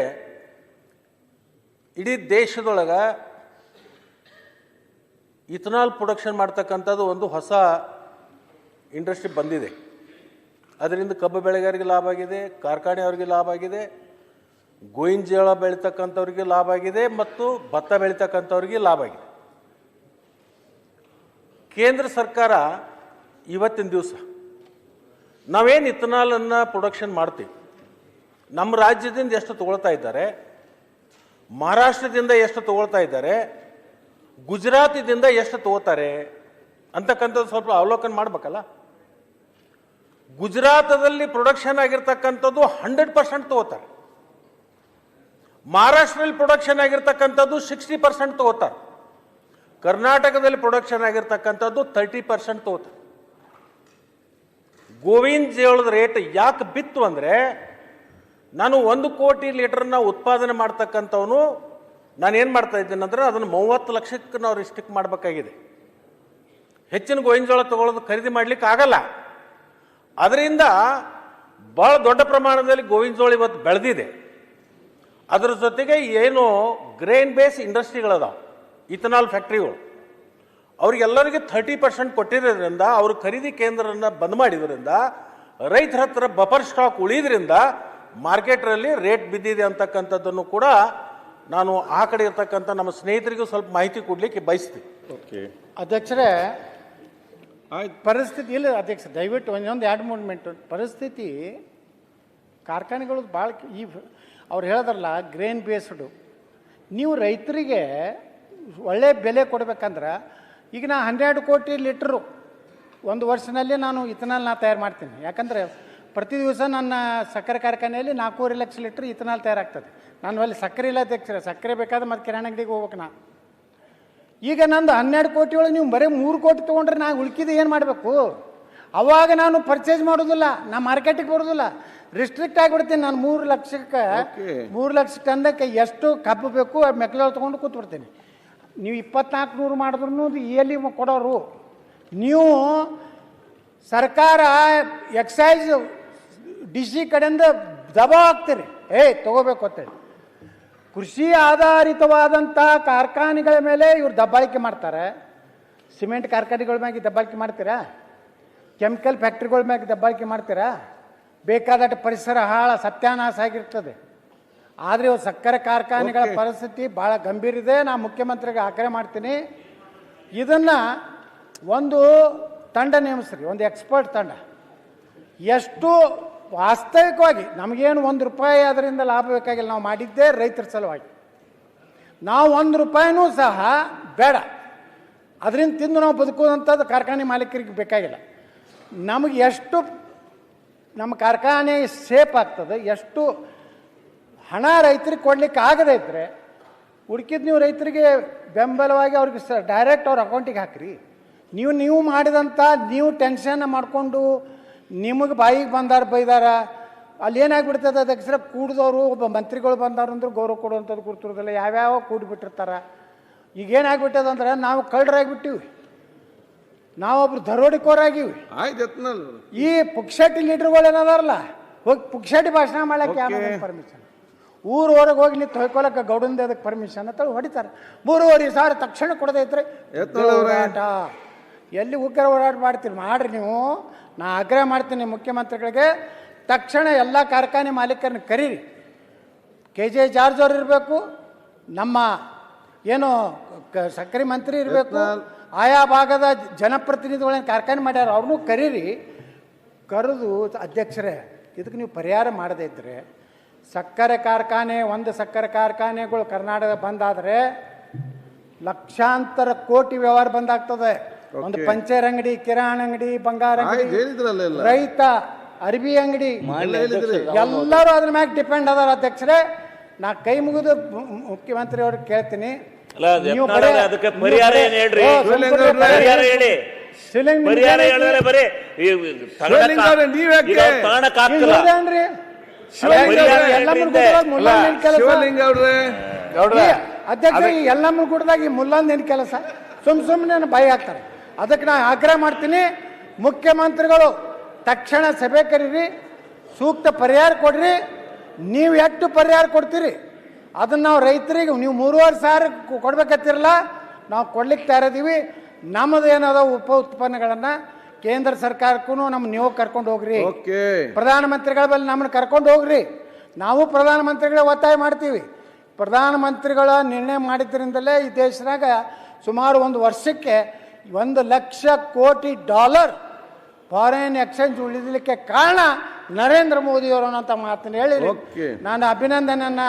ಇಡೀ ದೇಶದೊಳಗೆ ಇಥನಾಲ್ ಪ್ರೊಡಕ್ಷನ್ ಮಾಡ್ತಕ್ಕಂಥದ್ದು ಒಂದು ಹೊಸ ಇಂಡಸ್ಟ್ರಿ ಬಂದಿದೆ. ಅದರಿಂದ ಕಬ್ಬು ಬೆಳೆಗಾರರಿಗೆ ಲಾಭ ಆಗಿದೆ, ಕಾರ್ಖಾನೆಯವ್ರಿಗೆ ಲಾಭ ಆಗಿದೆ, ಗೋವಿನ ಜೋಳ ಬೆಳೀತಕ್ಕಂಥವ್ರಿಗೆ ಲಾಭ ಆಗಿದೆ, ಮತ್ತು ಭತ್ತ ಬೆಳೀತಕ್ಕಂಥವ್ರಿಗೆ ಲಾಭ ಆಗಿದೆ. ಕೇಂದ್ರ ಸರ್ಕಾರ ಇವತ್ತಿನ ದಿವಸ ನಾವೇನು ಇಥನಾಲನ್ನು ಪ್ರೊಡಕ್ಷನ್ ಮಾಡ್ತೀವಿ, ನಮ್ಮ ರಾಜ್ಯದಿಂದ ಎಷ್ಟು ತಗೊಳ್ತಾ ಇದ್ದಾರೆ, ಮಹಾರಾಷ್ಟ್ರದಿಂದ ಎಷ್ಟು ತಗೊಳ್ತಾ ಇದ್ದಾರೆ, ಗುಜರಾತಿದಿಂದ ಎಷ್ಟು ತಗೋತಾರೆ ಅಂತಕ್ಕಂಥದ್ದು ಸ್ವಲ್ಪ ಅವಲೋಕನ ಮಾಡಬೇಕಲ್ಲ. ಗುಜರಾತದಲ್ಲಿ ಪ್ರೊಡಕ್ಷನ್ ಆಗಿರ್ತಕ್ಕಂಥದ್ದು 100% ತಗೋತಾರೆ. ಮಹಾರಾಷ್ಟ್ರದಲ್ಲಿ ಪ್ರೊಡಕ್ಷನ್ ಆಗಿರ್ತಕ್ಕಂಥದ್ದು 60% ತಗೋತಾರೆ. ಕರ್ನಾಟಕದಲ್ಲಿ ಪ್ರೊಡಕ್ಷನ್ ಆಗಿರ್ತಕ್ಕಂಥದ್ದು 30% ತಗೋತಾರೆ. ಗೋವಿನ ಜೋಳದ ರೇಟ್ ಯಾಕೆ ಬಿತ್ತು ಅಂದರೆ, ನಾನು 1 ಕೋಟಿ ಲೀಟರ್ನ ಉತ್ಪಾದನೆ ಮಾಡ್ತಕ್ಕಂಥವನು ನಾನೇನು ಮಾಡ್ತಾ ಇದ್ದೇನೆ ಅಂದರೆ ಅದನ್ನು 30 ಲಕ್ಷಕ್ಕೆ ನಾವು ರಿಸ್ಟ್ರಿಕ್ಟ್ ಮಾಡಬೇಕಾಗಿದೆ. ಹೆಚ್ಚಿನ ಗೋವಿನ ತಗೊಳ್ಳೋದು ಖರೀದಿ ಮಾಡ್ಲಿಕ್ಕೆ ಆಗಲ್ಲ. ಅದರಿಂದ ಭಾಳ ದೊಡ್ಡ ಪ್ರಮಾಣದಲ್ಲಿ ಗೋವಿನ ಜೋಳ ಇವತ್ತು ಬೆಳೆದಿದೆ. ಅದರ ಜೊತೆಗೆ ಏನು ಗ್ರೇನ್ ಬೇಸ್ ಇಂಡಸ್ಟ್ರಿಗಳದಾವ, ಇಥನಾಲ್ ಫ್ಯಾಕ್ಟ್ರಿಗಳು, ಅವ್ರಿಗೆಲ್ಲರಿಗೆ 30% ಕೊಟ್ಟಿರೋದ್ರಿಂದ, ಅವ್ರ ಖರೀದಿ ಕೇಂದ್ರನ ಬಂದ್ ಮಾಡಿದ್ರಿಂದ, ರೈತರ ಹತ್ರ ಬಫರ್ ಸ್ಟಾಕ್ ಉಳಿದ್ರಿಂದ ಮಾರ್ಕೆಟ್ರಲ್ಲಿ ರೇಟ್ ಬಿದ್ದಿದೆ ಅಂತಕ್ಕಂಥದ್ದನ್ನು ಕೂಡ ನಾನು ಆ ಕಡೆ ಇರ್ತಕ್ಕಂಥ ನಮ್ಮ ಸ್ನೇಹಿತರಿಗೂ ಸ್ವಲ್ಪ ಮಾಹಿತಿ ಕೊಡಲಿಕ್ಕೆ ಬಯಸ್ತೀನಿ. ಓಕೆ, ಅಧ್ಯಕ್ಷರೇ, ಆಯ್ತು. ಪರಿಸ್ಥಿತಿ ಇಲ್ಲ ಅಧ್ಯಕ್ಷ, ದಯವಿಟ್ಟು ಒಂದೊಂದು 2-3 ಮಿನಿಟ್. ಪರಿಸ್ಥಿತಿ ಕಾರ್ಖಾನೆಗಳು ಭಾಳ ಈ ಅವ್ರು ಹೇಳಿದ್ರಲ್ಲ ಗ್ರೇನ್ ಬೇಸ್ಡು, ನೀವು ರೈತರಿಗೆ ಒಳ್ಳೆ ಬೆಲೆ ಕೊಡ್ಬೇಕಂದ್ರೆ ಈಗ ನಾ 12 ಕೋಟಿ ಲೀಟ್ರು ಒಂದು ವರ್ಷದಲ್ಲಿ ನಾನು ಇಥನಾಲ್ ತಯಾರು ಮಾಡ್ತೀನಿ. ಯಾಕಂದರೆ ಪ್ರತಿ ದಿವಸ ನನ್ನ ಸಕ್ಕರೆ ಕಾರ್ಖಾನೆಯಲ್ಲಿ 4.5 ಲಕ್ಷ ಲೀಟ್ರ್ ಇಥನಾಲ್ ತಯಾರಾಗ್ತದೆ. ನಾನು ಅಲ್ಲಿ ಸಕ್ಕರೆ ಇಲ್ಲ ಅಧ್ಯಕ್ಷರೇ, ಸಕ್ಕರೆ ಬೇಕಾದ್ರೆ ಮತ್ತೆ ಕಿರಾಣಿ ಅಂಗಡಿಗೆ ಹೋಗ್ಬೇಕು ನಾ. ಈಗ ನಂದು 12 ಕೋಟಿ ಒಳಗೆ ನೀವು ಬರೀ 3 ಕೋಟಿ ತೊಗೊಂಡ್ರೆ ನಾ ಉಳ್ಕಿದ್ದು ಏನು ಮಾಡಬೇಕು? ಅವಾಗ ನಾನು ಪರ್ಚೇಸ್ ಮಾಡೋದಿಲ್ಲ, ನಾ ಮಾರ್ಕೆಟಿಗೆ ಬರೋದಿಲ್ಲ, ರಿಸ್ಟ್ರಿಕ್ಟ್ ಆಗಿಬಿಡ್ತೀನಿ. ನಾನು 3 ಲಕ್ಷಕ್ಕೆ 3 ಲಕ್ಷ ಟನ್ನಕ್ಕೆ ಎಷ್ಟು ಕಬ್ಬು ಬೇಕು ಮೆಕ್ಕೆಜೋಳ ತೊಗೊಂಡು ಕೂತ್ಬಿಡ್ತೀನಿ. ನೀವು 2400 ಮಾಡಿದ್ರು ಎಲ್ಲಿ ಕೊಡೋರು? ನೀವು ಸರ್ಕಾರ ಎಕ್ಸೈಸ್ DC ಕಡೆಯಿಂದ ದಬಾವ್ ಹಾಕ್ತೀರಿ, ತಗೋಬೇಕು ಅಂತೇಳಿ. ಕೃಷಿ ಆಧಾರಿತವಾದಂಥ ಕಾರ್ಖಾನೆಗಳ ಮೇಲೆ ಇವ್ರು ದಬ್ಬಾಳಿಕೆ ಮಾಡ್ತಾರೆ. ಸಿಮೆಂಟ್ ಕಾರ್ಖಾನೆಗಳ ಮ್ಯಾಗೆ ದಬ್ಬಾಳಿಕೆ ಮಾಡ್ತೀರಾ? ಕೆಮಿಕಲ್ ಫ್ಯಾಕ್ಟ್ರಿಗಳ ಮ್ಯಾಗೆ ದಬ್ಬಾಳಿಕೆ ಮಾಡ್ತೀರಾ? ಬೇಕಾದಷ್ಟು ಪರಿಸರ ಸತ್ಯಾನಾಶ ಆಗಿರ್ತದೆ. ಆದರೆ ಇವು ಸಕ್ಕರೆ ಕಾರ್ಖಾನೆಗಳ ಪರಿಸ್ಥಿತಿ ಭಾಳ ಗಂಭೀರ ಇದೆ. ನಾನು ಮುಖ್ಯಮಂತ್ರಿಗೆ ಆಗ್ರಹ ಮಾಡ್ತೀನಿ, ಇದನ್ನು ಒಂದು ತಂಡ ನೇಮಿಸ್ರಿ, ಒಂದು ಎಕ್ಸ್ಪರ್ಟ್ ತಂಡ. ಎಷ್ಟು ವಾಸ್ತವಿಕವಾಗಿ ನಮಗೇನು 1 ರೂಪಾಯಿ ಅದರಿಂದ ಲಾಭ ಬೇಕಾಗಿಲ್ಲ, ನಾವು ಮಾಡಿದ್ದೇ ರೈತರ ಸಲುವಾಗಿ. ನಾವು 1 ರೂಪಾಯಿನೂ ಸಹ ಬೇಡ, ಅದರಿಂದ ತಿಂದು ನಾವು ಬದುಕುವಂಥದ್ದು ಕಾರ್ಖಾನೆ ಮಾಲೀಕರಿಗೆ ಬೇಕಾಗಿಲ್ಲ. ನಮಗೆ ಎಷ್ಟು ನಮ್ಮ ಕಾರ್ಖಾನೆ ಸೇಫ್ ಆಗ್ತದೆ, ಎಷ್ಟು ಹಣ ರೈತರಿಗೆ ಕೊಡ್ಲಿಕ್ಕೆ ಆಗದೇ ಇದ್ದರೆ ಉಳ್ಕಿದ್ದು ನೀವು ರೈತರಿಗೆ ಬೆಂಬಲವಾಗಿ ಅವ್ರಿಗೆ ಡೈರೆಕ್ಟ್ ಅವ್ರ ಅಕೌಂಟಿಗೆ ಹಾಕಿರಿ. ನೀವು ಮಾಡಿದಂಥ ನೀವು ಟೆನ್ಷನ್ ಮಾಡಿಕೊಂಡು ನಿಮಗೆ ಬಾಯಿಗೆ ಬಂದಾರ ಬೈದಾರ, ಅಲ್ಲಿ ಏನಾಗ್ಬಿಡ್ತದೆ ಅಧ್ಯಕ್ಷರ, ಕೂಡಿದವರು ಒಬ್ಬ ಮಂತ್ರಿಗಳು ಬಂದಾರ ಅಂದ್ರೆ ಗೌರವ ಕೊಡುವಂಥದ್ದು ಕೂಡ್ತಿರೋದಿಲ್ಲ, ಯಾವ್ಯಾವ ಕೂಡಿಬಿಟ್ಟಿರ್ತಾರೆ. ಈಗೇನಾಗ್ಬಿಟ್ಟದಂದ್ರೆ ನಾವು ಕಳ್ಳರಾಗಿಬಿಟ್ಟಿವಿ, ನಾವೊಬ್ರು ದರೋಡಿಕೋರಾಗಿವಿ. ಈ ಪುಕ್ಷಟಿ ಲೀಡರ್ಗಳು ಏನದಾರಲ್ಲ, ಹೋಗಿ ಪುಕ್ಷಟಿ ಭಾಷಣ ಮಾಡಕ್ಕೆ ಯಾವ ಪರ್ಮಿಷನ್? ಊರವರೆಗೆ ಹೋಗಿ ನೀವು ತೊಯ್ಕೊಳಕ್ಕೆ ಗೌಡಂದ ಅದಕ್ಕೆ ಪರ್ಮಿಷನ್ ಅಂತ ಹೊಡಿತಾರೆ. 3,500,000 ತಕ್ಷಣ ಕೊಡದೇ ಇದ್ರೆ ಹೋರಾಟ. ಎಲ್ಲಿ ಉಗ್ರ ಹೋರಾಟ ಮಾಡ್ತೀರಿ ಮಾಡ್ರಿ ನೀವು. ನಾ ಆಗ್ರಹ ಮಾಡ್ತೀನಿ ಮುಖ್ಯಮಂತ್ರಿಗಳಿಗೆ, ತಕ್ಷಣ ಎಲ್ಲ ಕಾರ್ಖಾನೆ ಮಾಲೀಕರನ್ನ ಕರೀರಿ. KJ ಜಾರ್ಜ್ ಅವ್ರು ಇರಬೇಕು, ನಮ್ಮ ಏನು ಸಕ್ಕರೆ ಮಂತ್ರಿ ಇರಬೇಕು, ಆಯಾ ಭಾಗದ ಜನಪ್ರತಿನಿಧಿಗಳನ್ನ ಕಾರ್ಖಾನೆ ಮಾಡ್ಯಾರ ಅವ್ರನ್ನೂ ಕರೀರಿ. ಕರೆದು ಅಧ್ಯಕ್ಷರೇ, ಇದಕ್ಕೆ ನೀವು ಪರಿಹಾರ ಮಾಡದೇ ಇದ್ದರೆ ಸಕ್ಕರೆ ಕಾರ್ಖಾನೆ, ಒಂದು ಸಕ್ಕರೆ ಕಾರ್ಖಾನೆಗಳು ಕರ್ನಾಟಕ ಬಂದಾದರೆ ಲಕ್ಷಾಂತರ ಕೋಟಿ ವ್ಯವಹಾರ ಬಂದಾಗ್ತದೆ. ಒಂದು ಪಂಚರ್ ಅಂಗಡಿ, ಕಿರಾಣಿ ಅಂಗಡಿ, ಬಂಗಾರ ಅಂಗಡಿ, ರೈತ ಅರ್ಬಿ ಅಂಗಡಿ, ಎಲ್ಲರೂ ಅದ್ರ ಮ್ಯಾಗ ಡಿಪೆಂಡ್ ಅದಾರ. ಅಧ್ಯಕ್ಷರೇ, ನಾ ಕೈ ಮುಗಿದು ಮುಖ್ಯಮಂತ್ರಿ ಅವ್ರಿಗೆ ಕೇಳ್ತೀನಿ, ಅಧ್ಯಕ್ಷ ಎಲ್ಲಮ್ಮ ಗುಡ್ದಾಗ ಈ ಮುಲ್ಲಂದ್ ಏನ್ ಕೆಲಸ? ಸುಮ್ಮನೆ ಬಾಯಿ ಹಾಕ್ತಾರೆ. ಅದಕ್ಕೆ ನಾ ಆಗ್ರಹ ಮಾಡ್ತೀನಿ, ಮುಖ್ಯಮಂತ್ರಿಗಳು ತಕ್ಷಣ ಸಭೆ ಕರೀರಿ, ಸೂಕ್ತ ಪರಿಹಾರ ಕೊಡ್ರಿ. ನೀವು ಎಷ್ಟು ಪರಿಹಾರ ಕೊಡ್ತೀರಿ ಅದನ್ನು ನಾವು ರೈತರಿಗೆ, ನೀವು 3,500 ಕೊಡ್ಬೇಕತ್ತಿರಲ್ಲ, ನಾವು ಕೊಡ್ಲಿಕ್ಕೆ ತಯಾರಿದ್ದೀವಿ. ನಮ್ಮದು ಏನದ ಉಪ ಉತ್ಪನ್ನಗಳನ್ನು ಕೇಂದ್ರ ಸರ್ಕಾರಕ್ಕೂ ನೀವು ಕರ್ಕೊಂಡು ಹೋಗ್ರಿ, ಪ್ರಧಾನಮಂತ್ರಿಗಳ ಬಳಿ ನಮ್ಮನ್ನು ಕರ್ಕೊಂಡು ಹೋಗ್ರಿ. ನಾವು ಪ್ರಧಾನಮಂತ್ರಿಗಳೇ ಒತ್ತಾಯ ಮಾಡ್ತೀವಿ. ಪ್ರಧಾನಮಂತ್ರಿಗಳ ನಿರ್ಣಯ ಮಾಡಿದ್ರಿಂದಲೇ ಈ ದೇಶದಾಗ ಸುಮಾರು 1 ವರ್ಷಕ್ಕೆ $1,00,000 ಕೋಟಿ ಫಾರಿನ್ ಎಕ್ಸ್ಚೇಂಜ್ ಉಳಿದಲಿಕ್ಕೆ ಕಾರಣ ನರೇಂದ್ರ ಮೋದಿಯವರು ಅನ್ನೋಂಥ ಮಾತನ್ನು ಹೇಳಿ ನಾನು ಅಭಿನಂದನೆಯನ್ನು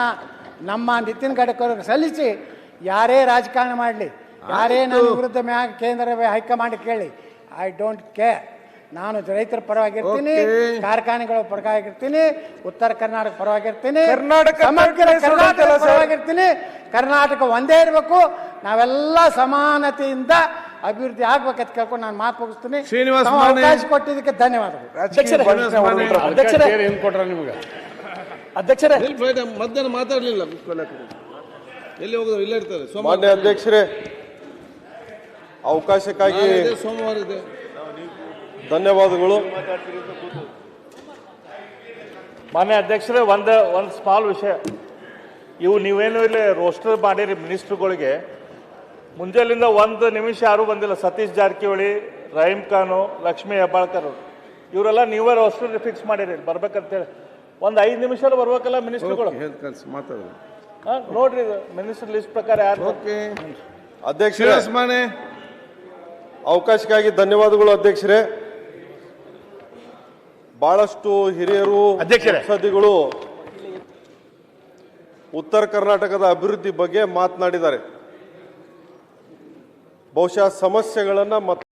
ನಮ್ಮ ನಿತಿನ್ ಗಡ್ಕರಿ ಸಲ್ಲಿಸಿ, ಯಾರೇ ರಾಜಕಾರಣ ಮಾಡಲಿ, ಯಾರೇ ನನ್ನ ವಿರುದ್ಧ ಕೇಂದ್ರ ಹೈಕಮಾಂಡ್ ಕೇಳಿ, ಐ ಡೋಂಟ್ ಕೇರ್. ನಾನು ರೈತರ ಪರವಾಗಿರ್ತೀನಿ, ಕಾರ್ಖಾನೆಗಳ ಪರವಾಗಿರ್ತೀನಿ, ಉತ್ತರ ಕರ್ನಾಟಕ ಪರವಾಗಿರ್ತೀನಿ, ಪರವಾಗಿರ್ತೀನಿ. ಕರ್ನಾಟಕ ಒಂದೇ ಇರಬೇಕು, ನಾವೆಲ್ಲ ಸಮಾನತೆಯಿಂದ ಅಭಿವೃದ್ಧಿ ಆಗ್ಬೇಕಂತ ಕೇಳ್ಕೊಂಡು ನಾನು ಮಾತು ಮುಗಿಸ್ತೀನಿ. ಅವಕಾಶ ಕೊಟ್ಟಿದ್ದಕ್ಕೆ ಧನ್ಯವಾದಗಳು. ಅಧ್ಯಕ್ಷರೇ, ಮಧ್ಯಾಹ್ನ ಮಾತಾಡಲಿಲ್ಲ, ಎಲ್ಲಿ ಹೋಗೋದು? ಇಲ್ಲ ಇರ್ತಾರೆ. ಮಾನ್ಯ ಅಧ್ಯಕ್ಷರೇ, ಅವಕಾಶಕ್ಕಾಗಿ ನಾಳಿದೆ, ಸೋಮವಾರ ಇದೆ. ಧನ್ಯವಾದಗಳು. ಮಾನ್ಯ ಅಧ್ಯಕ್ಷರೇ, ಒಂದು ಸ್ಮಾಲ್ ವಿಷಯ. ಇವು ನೀವೇನು ಇಲ್ಲಿ ರೋಸ್ಟರ್ ಮಾಡಿರಿ ಮಿನಿಸ್ಟ್ರುಗಳಿಗೆ, ಮುಂಜಾನಿಂದ ಒಂದು ನಿಮಿಷ ಯಾರೂ ಬಂದಿಲ್ಲ. ಸತೀಶ್ ಜಾರಕಿಹೊಳಿ, ರಹೀಂ ಖಾನು, ಲಕ್ಷ್ಮೀ ಹೆಬ್ಬಾಳ್ಕರ್ ಇವರೆಲ್ಲ ನೀವೇ ರೋಸ್ಟರ್ ಫಿಕ್ಸ್ ಮಾಡಿರಿ ಬರ್ಬೇಕಂತೇಳಿ. ಒಂದು 5 ನಿಮಿಷ ಬರ್ಬೇಕಲ್ಲ ಮಿನಿಸ್ಟ್ರುಗಳು. ಹೇಳ್ ಕಳ್ಸಿ ಮಾತಾಡೋದು. ನೋಡ್ರಿ ಮಿನಿಸ್ಟರ್ ಲಿಸ್ಟ್ ಪ್ರಕಾರ ಯಾರು. ಓಕೆ ಅಧ್ಯಕ್ಷರೇ, ಶ್ರೀನಿವಾಸ್ ಮಾನೆ. ಅವಕಾಶಕ್ಕಾಗಿ ಧನ್ಯವಾದಗಳು ಅಧ್ಯಕ್ಷರೇ. ಬಹಳಷ್ಟು ಹಿರಿಯರು ಸಂಸದಿಗಳು ಉತ್ತರ ಕರ್ನಾಟಕದ ಅಭಿವೃದ್ಧಿ ಬಗ್ಗೆ ಮಾತನಾಡಿದ್ದಾರೆ. ಬಹುಶಃ ಸಮಸ್ಯೆಗಳನ್ನು